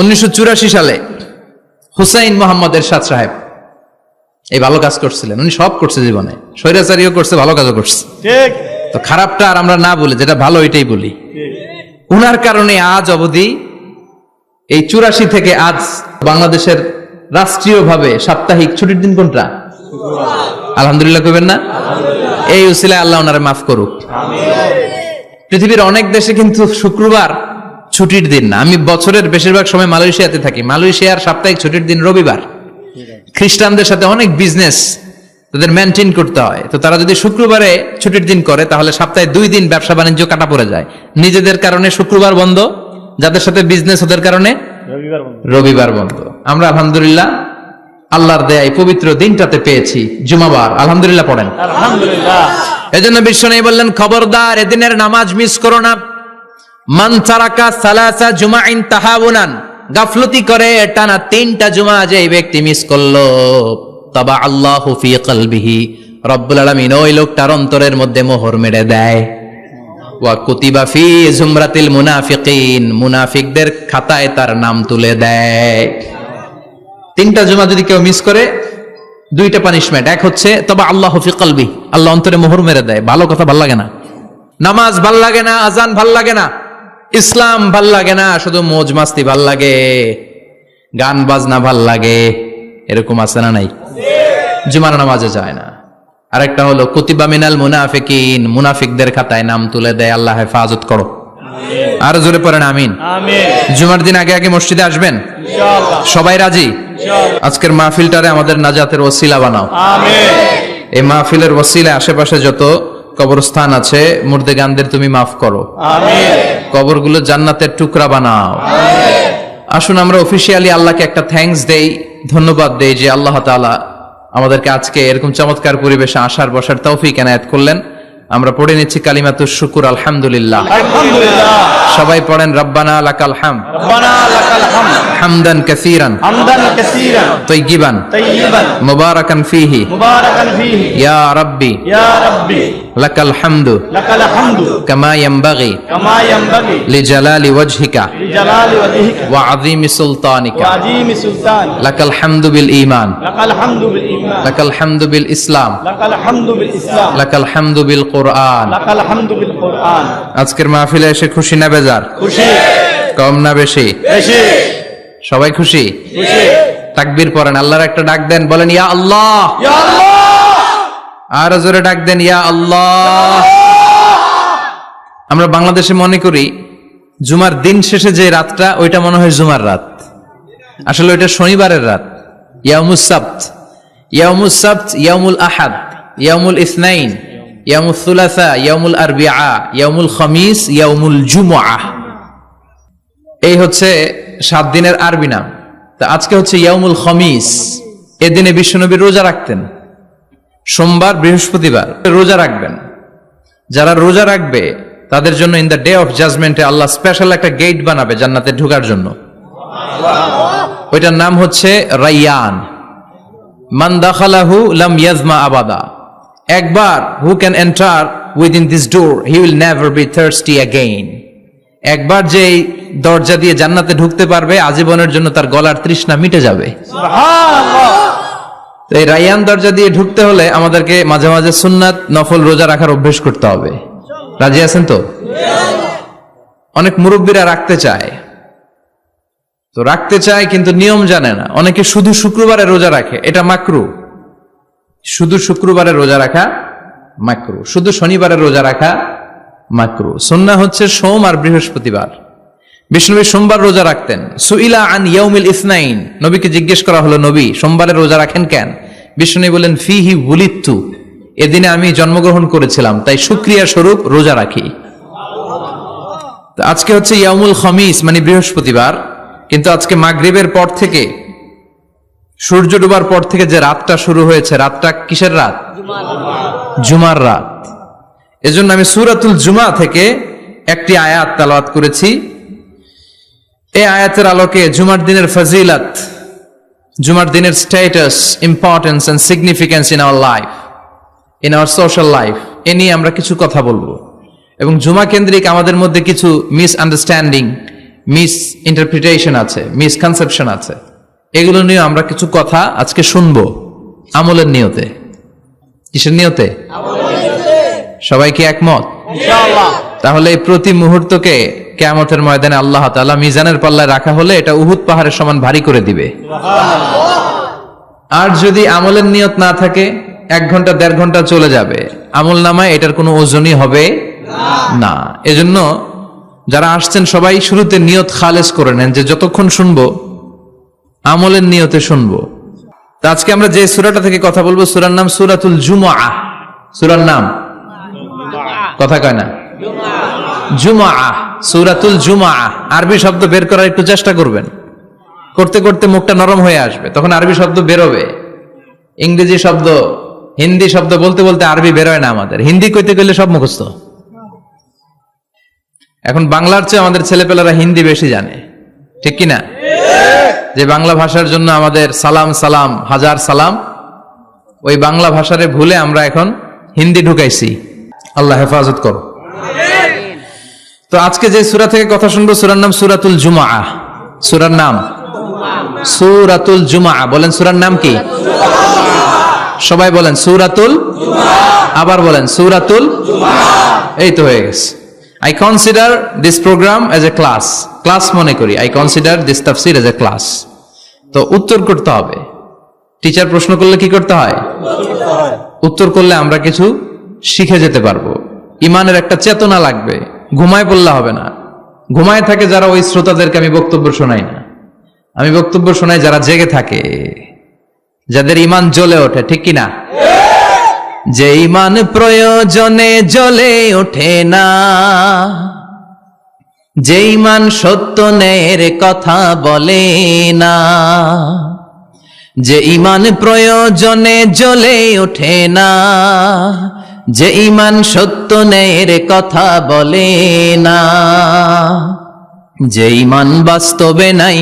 1984 সালে হুসাইন মোহাম্মদ এরশাদ সাহেব এই ভালো কাজ করছিলেন। উনি সব করছে জীবনে, স্বৈরাচারীও করছে, ভালো কাজও করছে। ঠিক। তো খারাপটা আর আমরা না বলি, যেটা ভালো এটাই বলি। উনার কারণে আজ অবধি এই 84 থেকে আজ বাংলাদেশের রাষ্ট্রীয়ভাবে সাপ্তাহিক ছুটির দিন কোনটা? আলহামদুলিল্লাহ কইবেন না? এই উসিলায় আল্লাহ ওনারে মাফ করুক। পৃথিবীর অনেক দেশে কিন্তু শুক্রবার ছুটির দিন না। আমি বছরের বেশিরভাগ সময় মালয়েশিয়াতে থাকি। মালয়েশিয়ার সাপ্তাহিক ছুটির দিন রবিবার। খ্রিস্টানদের সাথে অনেক বিজনেস তাদের মেনটেন করতে হয়, তো তারা যদি শুক্রবারে ছুটির দিন করে তাহলে সপ্তাহে 2 দিন ব্যবসা বাণিজ্য কাটা পড়ে যায়। নিজেদের কারণে শুক্রবার বন্ধ, যাদের সাথে বিজনেস ওদের কারণে রবিবার বন্ধ। আমরা আলহামদুলিল্লাহ আল্লাহর দয়ায় পবিত্র দিনটাতে পেয়েছি জুমাবার। আলহামদুলিল্লাহ পড়েন আলহামদুলিল্লাহ। এজন্য বিশ্বনবী বললেন, খবরদার এদিনের নামাজ মিস করো না। মান তারাকা সালাসা জুমাইন তাহাউনান, গাফলতি করে টানা 3টা জুমা যে এই ব্যক্তি মিস করলো, তাবা আল্লাহু ফি কলবিহি, রব্বুল আলামিন ওই লোকটার অন্তরের মধ্যে মোহর মেরে দেয়। ওয়া কুতিবা ফি জুমরাতিল মুনাফিকিন, মুনাফিকদের খাতায় তার নাম তুলে দেয়। 3টা জুমা যদি কেউ মিস করে 2টা পানিশমেন্ট। এক হচ্ছে তবা আল্লাহু ফি কলবি, আল্লাহ অন্তরে মোহর মেরে দেয়। ভালো কথা ভাল লাগে না, নামাজ ভাল লাগে না, আজান ভাল লাগে না, ইসলাম ভাল লাগে না, শুধু মৌজ মাস্তি ভাল লাগে, গান বাজনা ভাল লাগে, এরকম আছে না নাই? জুমার নামাজে যায় না। আরেকটা হলো কুতিবা মিনাল মুনাফিকিন, মুনাফিকদের খাতায় নাম তুলে দেয়। আল্লাহ হেফাজত করো। আর জোরে পড়েন আমিন। আমিন। জুমার দিন আগে আগে মসজিদে আসবেন ইনশাআল্লাহ। সবাই রাজি? ইনশাআল্লাহ। আজকের মাহফিলটারে আমাদের নাজাতের ওসিলা বানাও। আমিন। এই মাহফিলের ওসিলা আশেপাশে যত কবরস্থান আছে মুর্দেগানদের তুমি মাফ করো। আমিন। কবরগুলো জান্নাতের টুকরা বানাও। আসুন আমরা অফিসিয়ালি আল্লাহকে একটা থ্যাঙ্কস দেই, ধন্যবাদ দেই যে আল্লাহ তাআলা আমাদেরকে আজকে এরকম চমৎকার পরিবেশে আসার বসার তৌফিক এনায়েত করলেন। আমরা পড়ে নিচ্ছি কালিমাতুশ শুকুর, আলহামদুলিল্লাহ। আলহামদুলিল্লাহ। সবাই পড়েন রব্বানা লাকাল হামদ, রব্বানা লাকাল হামদ, হামদান কাসীরান হামদান কাসীরান, তাইয়িবান তাইয়িবান, মুবারাকান ফীহি, মুবারাকান ফীহি, ইয়া রাব্বি ইয়া রাব্বি, লাকাল হামদু লাকাল হামদু, কামা ইয়ানবাগি কামা ইয়ানবাগি, লিজালালি ওয়াজহিকা লিজালালি ওয়াজহিকা, ওয়া আযীমি সুলতানিকা। ওয়া আযীমি সুলতান, লাকাল হামদু বিল ঈমান, লাকাল হামদু বিল ঈমান, লাকাল হামদু বিল ইসলাম, লাকাল হামদু বিল ইসলাম, লাকাল হামদু বিল কুরআন। লাকাল হামদু বিল কুরআন। আজকের মাহফিলে এসে খুশি না বেজার? খুশি। কম না বেশি? বেশি। সবাই খুশি? খুশি। তাকবীর পড়েন, আল্লাহর একটা ডাক দেন, বলেন ইয়া আল্লাহ। ইয়া আল্লাহ। আর জোরে ডাক দেন, ইয়া আল্লাহ। আমরা বাংলাদেশে মনে করি জুমার দিন শেষে যে রাতটা ওইটা মনে হয় জুমার রাত, আসলে ওইটা শনিবারের রাত। ইয়াউমুস সাবত, ইয়াউমুস সাবত, ইয়াউমুল আহাদ, ইয়াউমুল ইসনাইন, ইয়াউমুল সুলাসা, ইয়াউমুল আরবিআ, ইয়াউমুল খামিস, ইয়াউমুল জুমআহ। এই হচ্ছে 7 দিনের আরবি নাম। তা আজকে হচ্ছে ইয়াউমুল খামিস। এদিনে বিশ্বনবী রোজা রাখতেন। সোমবার, বৃহস্পতিবার রোজা রাখবেন। যারা রোজা রাখবে তাদের জন্য ইন দ্য ডে অফ জাজমেন্টে আল্লাহ স্পেশাল একটা গেট বানাবে জান্নাতে ঢোকার জন্য। ওইটার নাম হচ্ছে রাইয়ান। মান দাখালাহু লাম ইয়াজমা আবাদা। একবার who can enter within this door he will never be thirsty again. একবার যে দরজা দিয়ে জান্নাতে ঢুকতে পারবে আজীবনের জন্য তার গলার তৃষ্ণা মিটে যাবে। সুবহানাল্লাহ। এই রাইয়ান দরজা দিয়ে ঢুকতে হলে আমাদেরকে মাঝে মাঝে সুন্নাত নফল রোজা রাখার অভ্যেস করতে হবে। রাজি আছেন তো? অনেক মুরব্বীরা রাখতে চায়, তো রাখতে চায় কিন্তু নিয়ম জানে না। অনেকে শুধু শুক্রবারে রোজা রাখে, এটা মাকরু। শুধু শুক্রবারে রোজা রাখা মাকরু, শুধু শনিবারে রোজা রাখা মাকরু। সুন্নাহ হচ্ছে সোম আর বৃহস্পতিবার। বিষ্ণুনবী সোমবার রোজা রাখতেন। সুইলা আন ইয়াউমিল ইসনাইন, নবীকে জিজ্ঞেস করা হলো, নবী সোমবারে রোজা রাখেন কেন? বিষ্ণুনবী বলেন, ফিহি বুলিতু, এদিনে আমি জন্মগ্রহণ করেছিলাম, তাই শুকরিয়া স্বরূপ রোজা রাখি। আজকে হচ্ছে ইয়াউমুল খামিস মানে বৃহস্পতিবার, কিন্তু আজকে মাগরিবের পর থেকে সূর্য ডোবার পর থেকে যে রাতটা শুরু হয়েছে, রাতটা কিসের রাত? জুমার রাত। এজন্য আমি সূরাতুল জুমা থেকে একটি আয়াত তেলাওয়াত করেছি। এই আয়াতের আলোকে জুমার দিনের ফজিলত, জুমার দিনের status, importance and significance in our life, in our social life, এ নিয়ে আমরা কিছু কথা বলবো। এবং জুমা কেন্দ্রিক আমাদের মধ্যে কিছু মিসআন্ডারস্ট্যান্ডিং, মিস ইন্টারপ্রিটেশন আছে, মিসকনসেপশন আছে, এগুলো নিয়ে আমরা কিছু কথা আজকে শুনবো আমলের নিয়তে। কিসের নিয়তে? সবাই কি একমত? ইনশাআল্লাহ। তাহলে এই প্রতি মুহূর্তকে কিয়ামতের ময়দানে আল্লাহ তাআলা মিজানের পাল্লায় রাখা হলে এটা উহুদ পাহাড়ের সমান ভারী করে দিবে। আর যদি আমলের নিয়ত না থাকে 1 ঘন্টা 1.5 ঘন্টা চলে যাবে, আমল নামায় এটার কোনো ওজনই হবে না। এজন্য যারা আসছেন সবাই শুরুতে নিয়ত খালেস করে নেন যে যতক্ষণ শুনবো আমলের নিয়তে শুনবো। তো আজকে আমরা যে সূরাটা থেকে কথা বলবো, সূরার নাম সূরাতুল জুমআহ। সূরার নাম কথা কয় না, জুমআহ, সূরাতুল জুমআহ। আরবি শব্দ বের করার একটু চেষ্টা করবেন, করতে করতে মুখটা নরম হয়ে আসবে, তখন আরবি শব্দ বেরোবে। ইংরেজি শব্দ, হিন্দি শব্দ বলতে বলতে আরবি বেরোয় না আমাদের। হিন্দি কইতে গেলে সব মুখস্থ। এখন বাংলার চেয়ে আমাদের ছেলেপেলারা হিন্দি বেশি জানে, ঠিক কি না? যে বাংলা ভাষার জন্য আমাদের সালাম সালাম হাজার সালাম, ওই বাংলা ভাষারে ভুলে আমরা এখন হিন্দি ঢুকাইছি। আল্লাহ হেফাজত করো। তো আজকে যে সূরা থেকে কথা শুনবো, সূরার নাম সূরাতুল জুমআহ। সূরার নাম সূরাতুল জুমআহ। বলেন সূরার নাম কি? সবাই বলেন সূরাতুল জুমআহ। আবার বলেন সূরাতুল জুমআহ। এই তো হয়ে গেছে। I consider this program as a class. Class মনে করি। I consider this tafsir as a class. তো উত্তর করতে হবে। টিচার প্রশ্ন করলে কি করতে হয়? উত্তর করলে আমরা কিছু শিখে যেতে পারবো। ইমানের একটা চেতনা লাগবে। ঘুমায় পড়লে হবে না। ঘুমায় থাকে যারা, ওই শ্রোতাদেরকে আমি বক্তব্য শোনাই না। আমি বক্তব্য শোনাই যারা জেগে থাকে, যাদের ইমান জ্বলে ওঠে, ঠিক কি না? যে ইমান প্রয়োজনে জ্বলে ওঠে না, যে ইমান সত্য ন্যায়ের কথা বলে না, যে ইমান প্রয়োজনে জ্বলে ওঠে না, যে ইমান সত্য ন্যায়ের কথা বলে না, যে ইমান বাস্তবে নাই,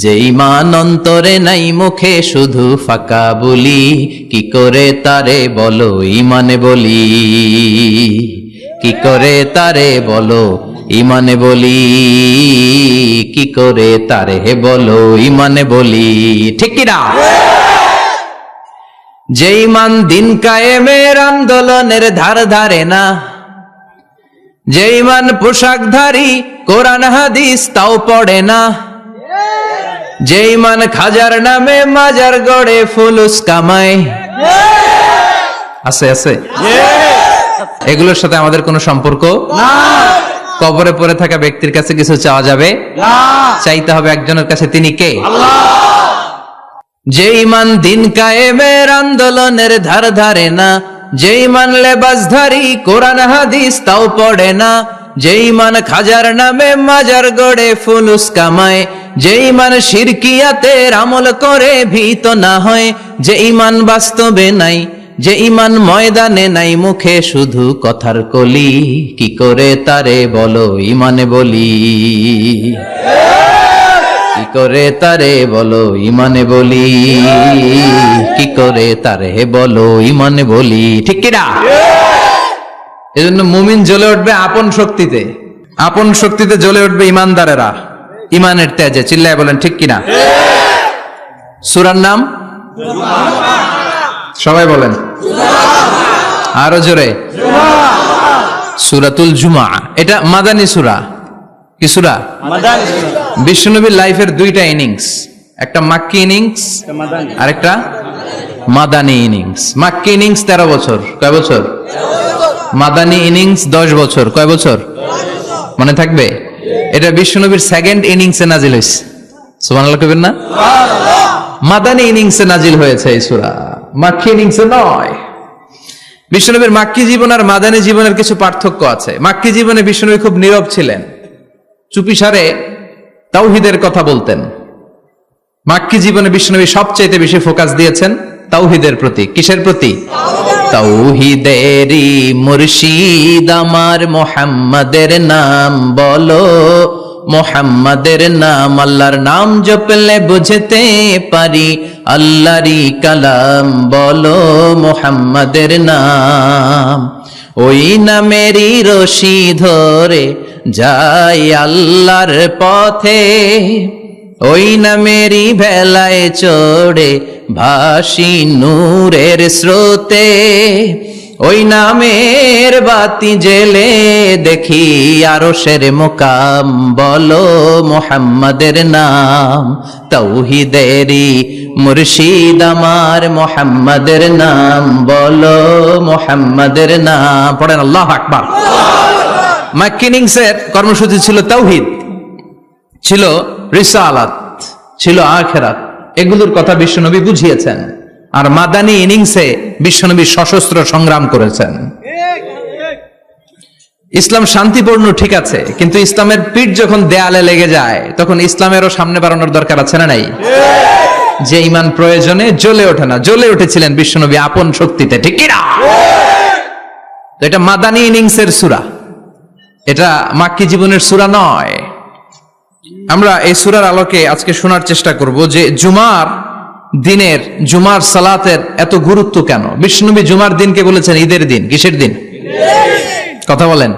যে ইমান অন্তরে নাই, মুখে শুধু ফাঁকা বলি, কি করে তারে বলো ইমানে বলি, কি করে তারে বলো ইমানে বলি, কি করে তারে বলো ইমানে বলি, ঠিক কি না? যে ইমান দিন কায়েমের আন্দোলনের ধার ধারে না, যে ইমান পোশাকধারী কোরআন হাদিস তাও পড়ে না, যে ইমান খাজার নামে মাজার গড়ে ফুলুস কামায়, আছে আছে, এগুলোর সাথে আমাদের কোনো সম্পর্ক না। কবরে পড়ে থাকা ব্যক্তির কাছে কিছু চাওয়া যাবে না। চাইতে হবে একজনের কাছে, তিনি কে? আল্লাহ। যে ইমান দিন কায়েমের আন্দোলনের ধার ধারে না, যে ইমান লেবাসধারী কোরআন হাদিস তাও পড়ে না, যে ইমান খাজার নামে মাজার গড়ে ফুলুস কামায়, যে ইমান শিরকিয়াতের আমল করে ভীত না হয়, যে ইমান বাস্তবে নাই, যে ইমান ময়দানে নাই, মুখে শুধু কথার কলি, কি করে তারে বলো ইমানে বলি, কি করে তারে বলো ইমানে বলি, কি করে তারে বলো ইমানে বলি, ঠিক কিনা? এজন্য মুমিন জ্বলে উঠবে আপন শক্তিতে, আপন শক্তিতে জ্বলে উঠবে ইমানদারেরা ইমানের তেজে। চিল্লায় বলেন ঠিক কিনা? সূরার নাম সবাই বলেন আরো জোরে, সূরাতুল জুমআহ। এটা মাদানী সূরা। কি সূরা? মাদানী। বিশ্বনবীর লাইফের 2টা ইনিংস, একটা মাক্কি ইনিংস আর একটা মাদানী ইনিংস। মাক্কি ইনিংস 13 বছর। কয় বছর? মাদানী ইনিংস 10 বছর। কয় বছর? মনে থাকবে? এটা বিশ্বনবীর সেকেন্ড ইনিংসে নাজিল হয়েছে। সুবহানাল্লাহ কইবেন না? মাদানী ইনিংসে নাজিল হয়েছে এই সূরা, মাক্কি ইনিংসে নয়। বিশ্বনবীর মাক্কি জীবন আর মাদানী জীবনের কিছু পার্থক্য আছে। মাক্কি জীবনে বিশ্বনবী খুব নীরব ছিলেন, চুপিসারে তাওহীদের কথা বলতেন। মাক্কি জীবনে বিশ্বনবী সবচেয়ে বেশি ফোকাস দিয়েছেন তাওহীদের প্রতি। কিসের প্রতি? তাওহীদেরই মুর্শিদ আমার মুহাম্মাদের নাম বলো, মুহাম্মাদের নাম, আল্লাহর নাম জপলে বুঝতে পারি, আল্লাহরই কালাম বলো মুহাম্মাদের নাম, ওই নামেরই রশি ধরে যাই আল্লাহর পথে, ওই নামেরই ভেলায় চড়ে ভাসি নূরের স্রোতে, ওই নামের বাতি জেলে দেখি আরশের মুকাম, বলো মুহাম্মাদের নাম, তাওহীদেরই মুর্শিদ আমার মুহাম্মাদের নাম, বলো মুহাম্মাদের নাম। পড়েন আল্লাহু আকবার। মাক্কিনিংসের কর্মসূচি ছিল তাওহীদ, ছিল রিসালাত, ছিল আখিরাত, এগুলোর কথা বিশ্বনবী বুঝিয়েছেন। আর মাদানী ইনিংসে বিশ্বনবী সশস্ত্র সংগ্রাম করেছেন। ইসলাম শান্তিপূর্ণ ঠিক আছে, কিন্তু ইসলামের পিঠ যখন দেয়ালে লেগে যায় তখন ইসলামেরও সামনে বাড়ানোর দরকার আছে না নাই? যে ঈমান প্রয়োজনে জ্বলে ওঠে না, জ্বলে উঠেছিলেন বিশ্বনবী আপন শক্তিতে, ঠিক কি না? তো এটা মাদানী ইনিংসের সূরা, এটা মাক্কি জীবনের সূরা নয়। আমরা এই সূরার আলোকে আজকে শোনার চেষ্টা করব যে জুমার দিনের, জুমার সালাতের এত গুরুত্ব কেন। বিশ্বনবী জুমার দিনকে বলেছেন ঈদের দিন। কিসের দিন? কথা বলেন।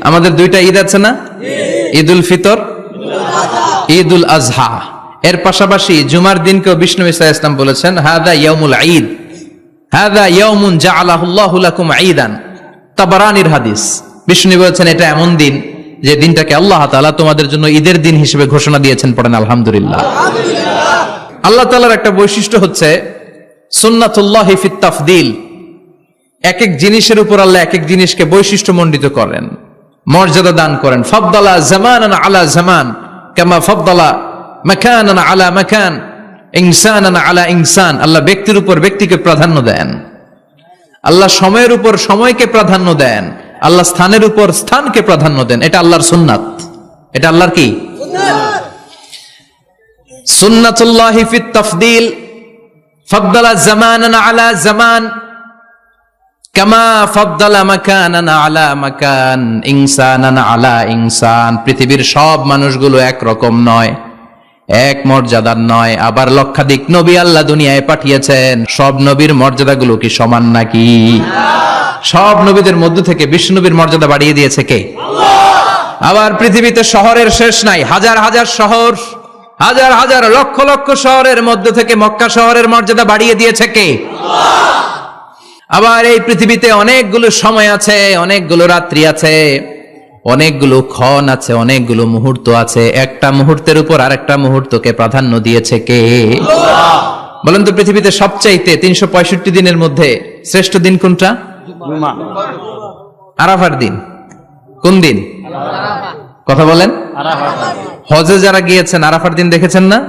আমাদের দুইটা ঈদ আছে না? ঈদুল ফিতর, ঈদুল আজহা। এর পাশাপাশি জুমার দিনকেও বিশ্বনবী সাল্লাল্লাহু আলাইহি ওয়াসাল্লাম বলেছেন হাদা ইয়াউমুল ঈদ, হাদা ইয়াউমুন জাআলাহুল্লাহু লাকুম ঈদান। তাবারানির হাদিস। বিশ্বনবী বলেছেন এটা এমন দিন যে দিনটাকে আল্লাহ তাআলা তোমাদের জন্য ঈদের দিন হিসেবে ঘোষণা দিয়েছেন। পড়েন আলহামদুলিল্লাহ। আল্লাহ তাআলার একটা বৈশিষ্ট্য হচ্ছে সুন্নাতুল্লাহি ফিত তাফদিল। এক এক জিনিসের উপর আল্লাহ এক এক জিনিসকে বৈশিষ্ট্যমণ্ডিত করেন, মর্যাদা দান করেন। ফাদ্দালা জামানান আলা জামান কামা ফাদ্দালা মাকানান আলা মাকান, ইনসানান আলা ইনসান। আল্লাহ ব্যক্তির উপর ব্যক্তিকে প্রাধান্য দেন, আল্লাহ সময়ের উপর সময়কে প্রাধান্য দেন, আল্লাহ স্থানের উপর স্থানকে প্রাধান্য দেন। এটা আল্লাহর সুন্নাত। এটা আল্লাহর কি? সুন্নাতুল্লাহি ফিত তাফদিল। ফাদ্দালা জামানান আলা জামান কামা ফাদ্দালা মাকানান আলা মাকান, ইনসানান আলা ইনসান। পৃথিবীর সব মানুষগুলো একরকম নয়, এক মর্যাদার নয়। আবার লক্ষাধিক নবী আল্লাহ দুনিয়ায় পাঠিয়েছেন, সব নবীর মর্যাদাগুলো কি সমান নাকি? সব নবীদের মধ্য থেকে বিশ্বনবীর মর্যাদা বাড়িয়ে দিয়েছে কে? আবার পৃথিবীতে শহরের শেষ নাই, হাজার হাজার শহর, হাজার হাজার লক্ষ লক্ষ শহরের মধ্য থেকে মক্কা শহরের মর্যাদা বাড়িয়ে দিয়েছে কে? আবার এই পৃথিবীতে অনেকগুলো সময় আছে, অনেকগুলো রাত্রি আছে, অনেকগুলো ক্ষণ আছে, অনেকগুলো মুহূর্ত আছে। একটা মুহূর্তের উপর আরেকটা মুহূর্তকে প্রাধান্য দিয়েছে কে? বলেন তো, পৃথিবীতে সবচাইতে 365 দিনের মধ্যে শ্রেষ্ঠ দিন কোনটা? আরাফার দিন। কোন দিন? কথা বলেন। হজে যারা গিয়েছেন আরাফার দিন দেখেছেন না?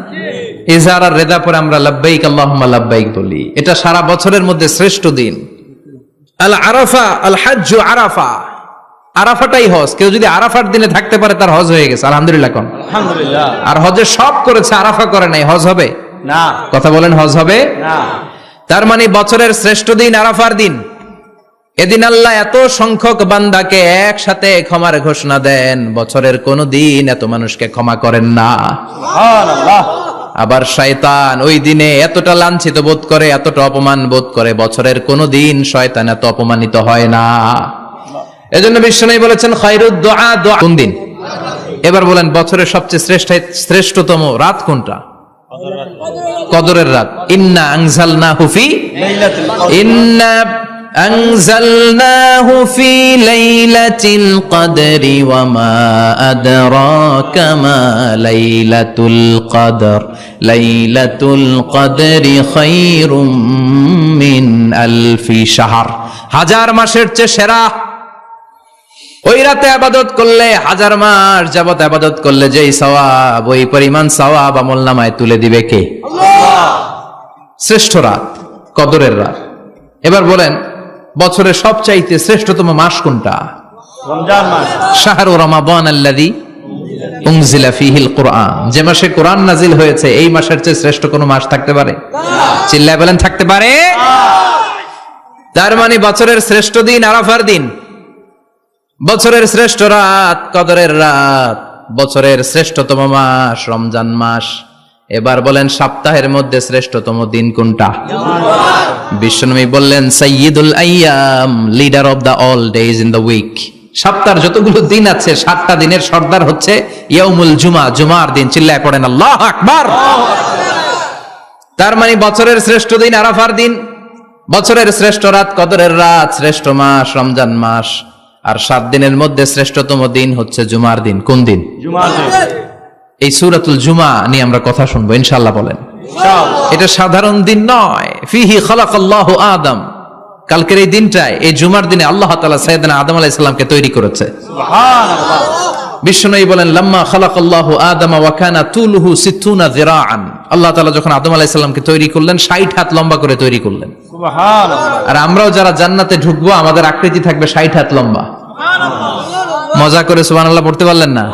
ইজহার আর রেদা পরে আমরা লাব্বাইক আল্লাহুম্মা লাব্বাইক বলি। এটা সারা বছরের মধ্যে শ্রেষ্ঠ দিন। আল আরাফা আল হাজ্জু আরাফা, আরাফাটাই হজ। কেউ যদি আরাফার দিনে থাকতে পারে তার হজ হয়ে গেছে। আলহামদুলিল্লাহ কোন? আলহামদুলিল্লাহ। আর হজে সব করেছে, আরাফা করে নাই, হজ হবে না। কথা বলেন, হজ হবে না। তার মানে বছরের শ্রেষ্ঠ দিন আরাফার দিন। এদিন আল্লাহ এত সংখ্যক বান্দাকে একসাথে ক্ষমার ঘোষণা দেন, বছরের কোন দিন এত মানুষকে ক্ষমা করেন না। সুবহানাল্লাহ। আবার শয়তান ওই দিনে এতটা লাঞ্ছিত বোধ করে, এতটা অপমান বোধ করে, বছরের কোন দিন শয়তান এত অপমানিত হয় না। এজন্য বিশ্বনবী বলেছেন খায়রুদ দুআ দুআ। কোন দিন? এবার বলেন বছরের সবচেয়ে শ্রেষ্ঠতম রাত কোনটা? কদরের রাত। ইন্না আনজালনাহু ফি লাইলাতুল কদর, ইন্না আনজালনাহু ফি লাইলাতিল কদরি ওয়া মা আদরাকা মা লাইলাতুল কদর, লাইলাতুল কদরি খায়রুম মিন আলফি শাহর। হাজার মাসের চেয়ে সেরা। ওই রাতে ইবাদত করলে, হাজার মাস যাবত ইবাদত করলে যেই সওয়াব, ওই পরিমাণ সওয়াব আমলনামায় তুলে দিবে কে? আল্লাহ। শ্রেষ্ঠ রাত কদরের রাত। এবার বলেন বছরের সবচাইতে শ্রেষ্ঠতম মাস কোনটা? রমজান মাস। শাহরু রমাদান আল্লাযী উনজিলা ফীহিল কুরআন। যে মাসে কোরআন নাজিল হয়েছে, এই মাসের চেয়ে শ্রেষ্ঠ কোন মাস থাকতে পারে? চিল্লায় বলেন থাকতে পারে? তার মানে বছরের শ্রেষ্ঠ দিন আরাফার দিন, বছরের শ্রেষ্ঠ রাত কদরের রাত, বছরের শ্রেষ্ঠতম মাস রমজান মাস। এবার বলেন সপ্তাহের মধ্যে শ্রেষ্ঠতম দিন কোনটা? বিশ্বনবী বললেন সাইয়্যিদুল আইয়াম, leader of the all days in the week. সপ্তাহের যতগুলো দিন আছে 7টা দিনের সর্দার হচ্ছে ইয়াউমুল জুমা, জুমার দিন। চিল্লায় পড়েন আল্লাহু আকবার। তার মানে বছরের শ্রেষ্ঠ দিন আরাফার দিন, বছরের শ্রেষ্ঠ রাত কদরের রাত, শ্রেষ্ঠ মাস রমজান মাস, আর 7 দিনের মধ্যে শ্রেষ্ঠতম দিন হচ্ছে জুমার দিন। কোন দিন? জুমার দিন। এই সূরাতুল জুমা নিয়ে আমরা কথা শুনবো ইনশাআল্লাহ। বলেন ইনশাআল্লাহ। এটা সাধারণ দিন নয়। ফিহি খালাকাল্লাহু আদম, কালকের এই দিনটায়, এই জুমার দিনে আল্লাহ তাআলা সাইয়েদনা আদম আলাইহিস সালামকে তৈরি করেছে। সুবহানাল্লাহ। বিশ্বনবী বলেন লাম্মা খালাকাল্লাহু আদম ওয়া কানা তুলুহু 60 যিরাআন, আল্লাহ তাআলা যখন আদম আলাইহিস সালামকে তৈরি করলেন 60 হাত লম্বা করে তৈরি করলেন। সুবহানাল্লাহ। আর আমরাও যারা জান্নাতে ঢুকবো আমাদের আকৃতি থাকবে 60 হাত লম্বা। মজা করে সুবহানাল্লাহ পড়তে পারলেন না?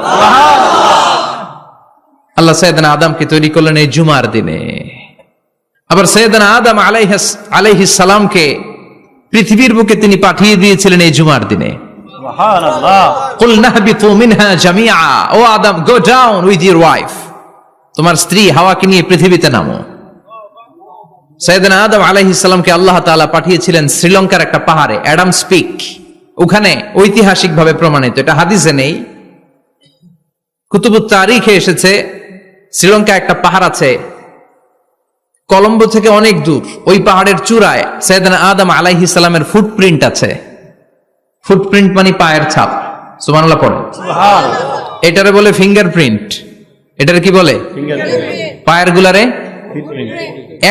আল্লাহ সাইয়েদনা আদমকে তৈরি করলেন এই জুমার দিনে। আবার সাইয়েদনা আদম আলাইহিস সালামকে পৃথিবীর বুকে তিনি পাঠিয়ে দিয়েছিলেন এই জুমার দিনে। সুবহানাল্লাহ। কুল নাহবিতু মিনহা জামিআ, ও Adam go down with your wife, তোমার স্ত্রী হাওয়াকে নিয়ে পৃথিবীতে নামো। সাইয়েদনা আদম আলাইহিস সালামকে আল্লাহ তাআলা পাঠিয়েছিলেন শ্রীলঙ্কার একটা পাহাড়ে, অ্যাডামস পিক। ওখানে ঐতিহাসিকভাবে প্রমাণিত, এটা হাদিসে নেই, কুতুবুত তারিখে এসেছে। শ্রীলঙ্কা একটা পাহাড় আছে, কলম্বো থেকে অনেক দূর। ওই পাহাড়ের চূড়ায় সাইয়েদনা আদম আলাইহিস সালামের ফুটপ্রিন্ট আছে। ফুটপ্রিন্ট মানে পায়ের ছাপ। সুবহানাল্লাহ পড়ে। সুবহানাল্লাহ। এটারে বলে ফিঙ্গারপ্রিন্ট। এটারে কি বলে? ফিঙ্গারপ্রিন্ট। পায়ের গুলারে ফিটপ্রিন্ট।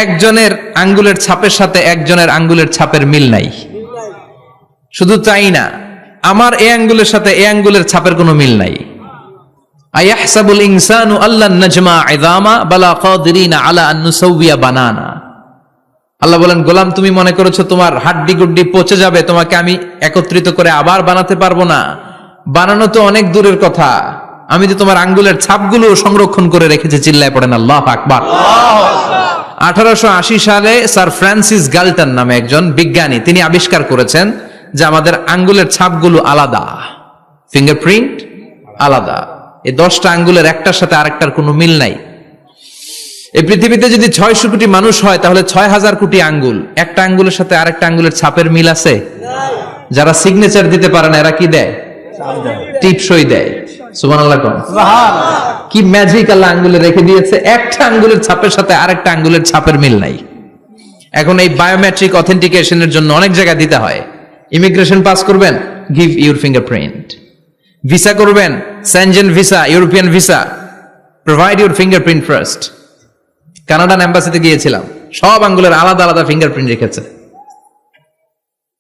একজনের আঙ্গুলের ছাপের সাথে একজনের আঙ্গুলের ছাপের মিল নাই। শুধু তাই না, আমার এই আঙ্গুলের সাথে এই আঙ্গুলের ছাপের কোনো মিল নাই। আয়াহসাবুল ইনসানু আল্লান নাজমা ইযামা বালা কাদিরিনা আলা আন নুসাউবিয়া বানানা। আল্লাহ বলেন, গোলাম তুমি মনে করেছো তোমার হাড্ডি গুড্ডি পচে যাবে, তোমাকে আমি একত্রিত করে আবার বানাতে পারবো না? বানানো তো অনেক দূরের কথা, আমি তো তোমার আঙ্গুলের ছাপগুলো সংরক্ষণ করে রেখেছি। চিল্লায় পড়েন আল্লাহু আকবার। 1880 সালে স্যার ফ্রান্সিস গাল্টন নামে একজন বিজ্ঞানী, তিনি আবিষ্কার করেছেন যে আমাদের আঙ্গুলের ছাপগুলো আলাদা, ফিঙ্গারপ্রিন্ট আলাদা। এই 10টা আঙ্গুলের একটার সাথে আরেকটার কোনো মিল নাই। এই পৃথিবীতে যদি 600 কোটি মানুষ হয় তাহলে 6000 কোটি আঙ্গুল, একটা আঙ্গুলের সাথে আরেকটা আঙ্গুলের ছাপের মিল আছে? যারা সিগনেচার দিতে পারে না এরা কি দেয়? টিপসই দেয়। সুবহানাল্লাহ কোন সুবহানাল্লাহ। কি ম্যাজিক আল্লাহ আঙ্গুলে রেখে দিয়েছে, একটা আঙ্গুলের ছাপের সাথে আরেকটা আঙ্গুলের ছাপের মিল নাই। এখন এই বায়োমেট্রিক অথেন্টিকেশনের জন্য অনেক জায়গায় দিতে হয়। ইমিগ্রেশন পাস করবেন, গিভ ইউর ফিঙ্গারপ্রিন্ট। ভিসা করবেন, Schengen visa, European visa, provide your fingerprint first. Canadian এম্বাসিতে গিয়েছিলাম, সব আঙ্গুলের আলাদা আলাদা ফিঙ্গারপ্রিন্ট রেখেছে।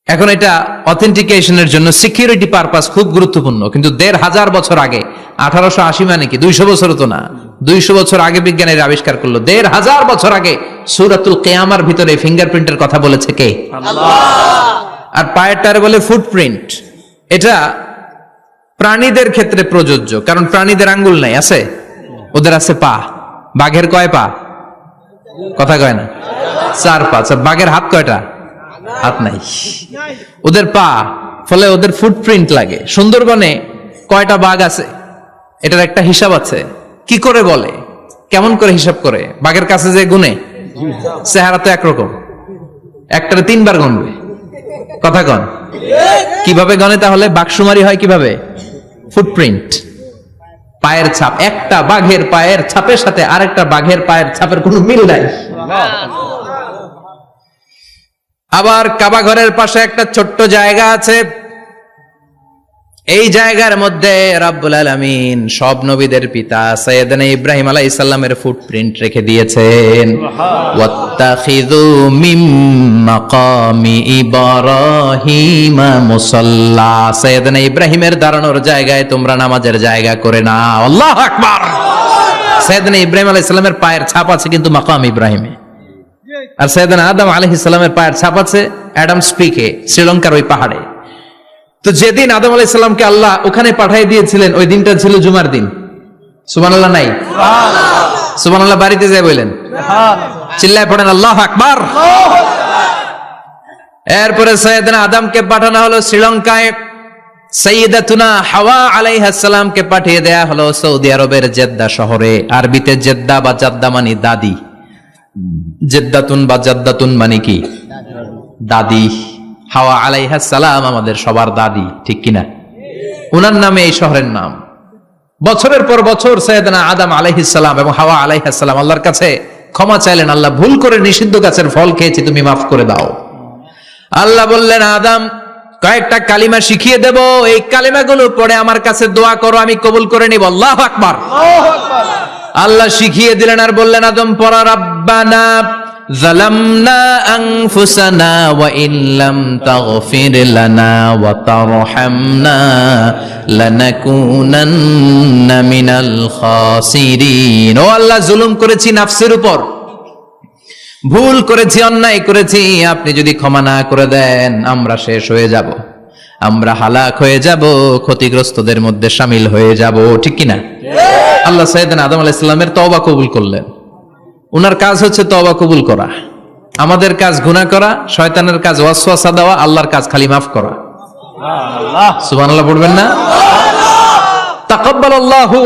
এখন এটা অথেন্টিকেশনের জন্য সিকিউরিটি পারপাস খুব গুরুত্বপূর্ণ। কিন্তু 1500 বছর আগে, 1880 মানে কি 200 বছর তো না, 200 বছর আগে বিজ্ঞানীরা আবিষ্কার করলো। 1500 বছর আগে সূরাতুল কিয়ামার ভিতরে ফিঙ্গারপ্রিন্টের কথা বলেছে কে? আল্লাহ। আর পায়েরটারে বলে ফুটপ্রিন্ট। এটা প্রাণীদের ক্ষেত্রে প্রযোজ্য, কারণ প্রাণীদের আঙ্গুল নাই, আছে? ওদের আছে পা। বাঘের কয় পা? কথা কয় না, 4 পা। বাঘের হাত কয়টা? হাত নাই, ওদের পা। ফলে ওদের ফুটপ্রিন্ট লাগে। সুন্দরবনে কয়টা বাঘ আছে এটার একটা হিসাব আছে। কি করে বলে, কেমন করে হিসাব করে? বাঘের কাছে যে গুনে, চেহারা তো একরকম, একটারে 3 বার গুনবে। কথা কন, কিভাবে গনে তাহলে? বাঘসুমারি হয় কিভাবে? ফুটপ্রিন্ট, পায়ের ছাপ। একটা বাঘের পায়ের ছাপের সাথে আরেকটা বাঘের পায়ের ছাপের কোনো মিল নাই। আবার কাবা ঘরের পাশে একটা ছোট্ট জায়গা আছে, এই জায়গার মধ্যে রাব্বুল আলামিন সব নবীদের পিতা সাইয়েদনা ইব্রাহিম আলাইহিস সালামের ফুটপ্রিন্ট রেখে দিয়েছেন। ওয়াত্তাখিযু মিম মাকামি ইব্রাহিম মুসাল্লা, সাইয়েদনা ইব্রাহিমের দাঁড়ানোর জায়গায় তোমরা নামাজের জায়গা করে নাও। আল্লাহু আকবার। সাইয়েদনা ইব্রাহিম আলাইহিস সালামের পায়ের ছাপ আছে কিন্তু মাকাম ইব্রাহিমে, আর সাইয়েদনা আদম আলাইহিস সালামের পায়ের ছাপ আছে অ্যাডামস পিকে, শ্রীলঙ্কার ওই পাহাড়ে। তো যেদিন আদম আলাইহিস সালামকে আল্লাহ ওখানে পাঠিয়ে দিয়েছিলেন ওই দিনটা ছিল জুমার দিন। সুবহানাল্লাহ নাই? সুবহানাল্লাহ বাড়িতে যায় বলেন, চিল্লায় পড়েন আল্লাহু আকবার। এরপরে সাইয়েদনা আদমকে পাঠানো হলো শ্রীলঙ্কায়, সাইয়্যিদাতুনা হাওয়া আলাইহিস সালামকে পাঠিয়ে দেয়া হলো সৌদি আরবের জেদ্দা শহরে। আরবিতে জেদ্দা বা জাদ্দা মানে দাদি, জেদ্দাতুন বা জাদ্দাতুন মানে কি? দাদি। হাওয়া আলাইহিস সালাম আমাদের সবার দাদি, ঠিক কিনা? উনার নামে এই শহরের নাম। বছরের পর বছর সাইয়েদনা আদম আলাইহিস সালাম এবং হাওয়া আলাইহিস সালাম আল্লাহর কাছে ক্ষমা চাইলেন, আল্লাহ ভুল করে নিষিদ্ধ গাছের ফল খেয়েছি, তুমি মাফ করে দাও। আল্লাহ বললেন, আদম কয়েকটা কালিমা শিখিয়ে দেব, এই কালিমাগুলো পড়ে আমার কাছে দোয়া করো, আমি কবুল করে নিব। আল্লাহু আকবার। আল্লাহ শিখিয়ে দিলেন আর বললেন, আদম পড়া, রাব্বানা যালামনা আনফুসানা ওয়া ইল্লাম তাগফির লানা ওয়া তারহামনা লানাকুনান্না মিনাল খাসিরিন। ও আল্লাহ, জুলুম করেছি নাফসের উপর, ভুল করেছি, অন্যায় করেছি, আপনি যদি ক্ষমা না করে দেন আমরা শেষ হয়ে যাব, আমরা হালাক হয়ে যাব, ক্ষতিগ্রস্তদের মধ্যে শামিল হয়ে যাব, ঠিক কিনা? আল্লাহ সাইয়েদনা আদম আলাইহিস সালামের তওবা কবুল করলেন। উনার কাজ হচ্ছে তওবা কবুল করা, আমাদের কাজ গুনাহ করা, শয়তানের কাজ ওয়াসওয়াসা দেওয়া, আল্লাহর কাজ খালি মাফ করা। সুবহানাল্লাহ পড়বেন না? তাকাব্বালাল্লাহু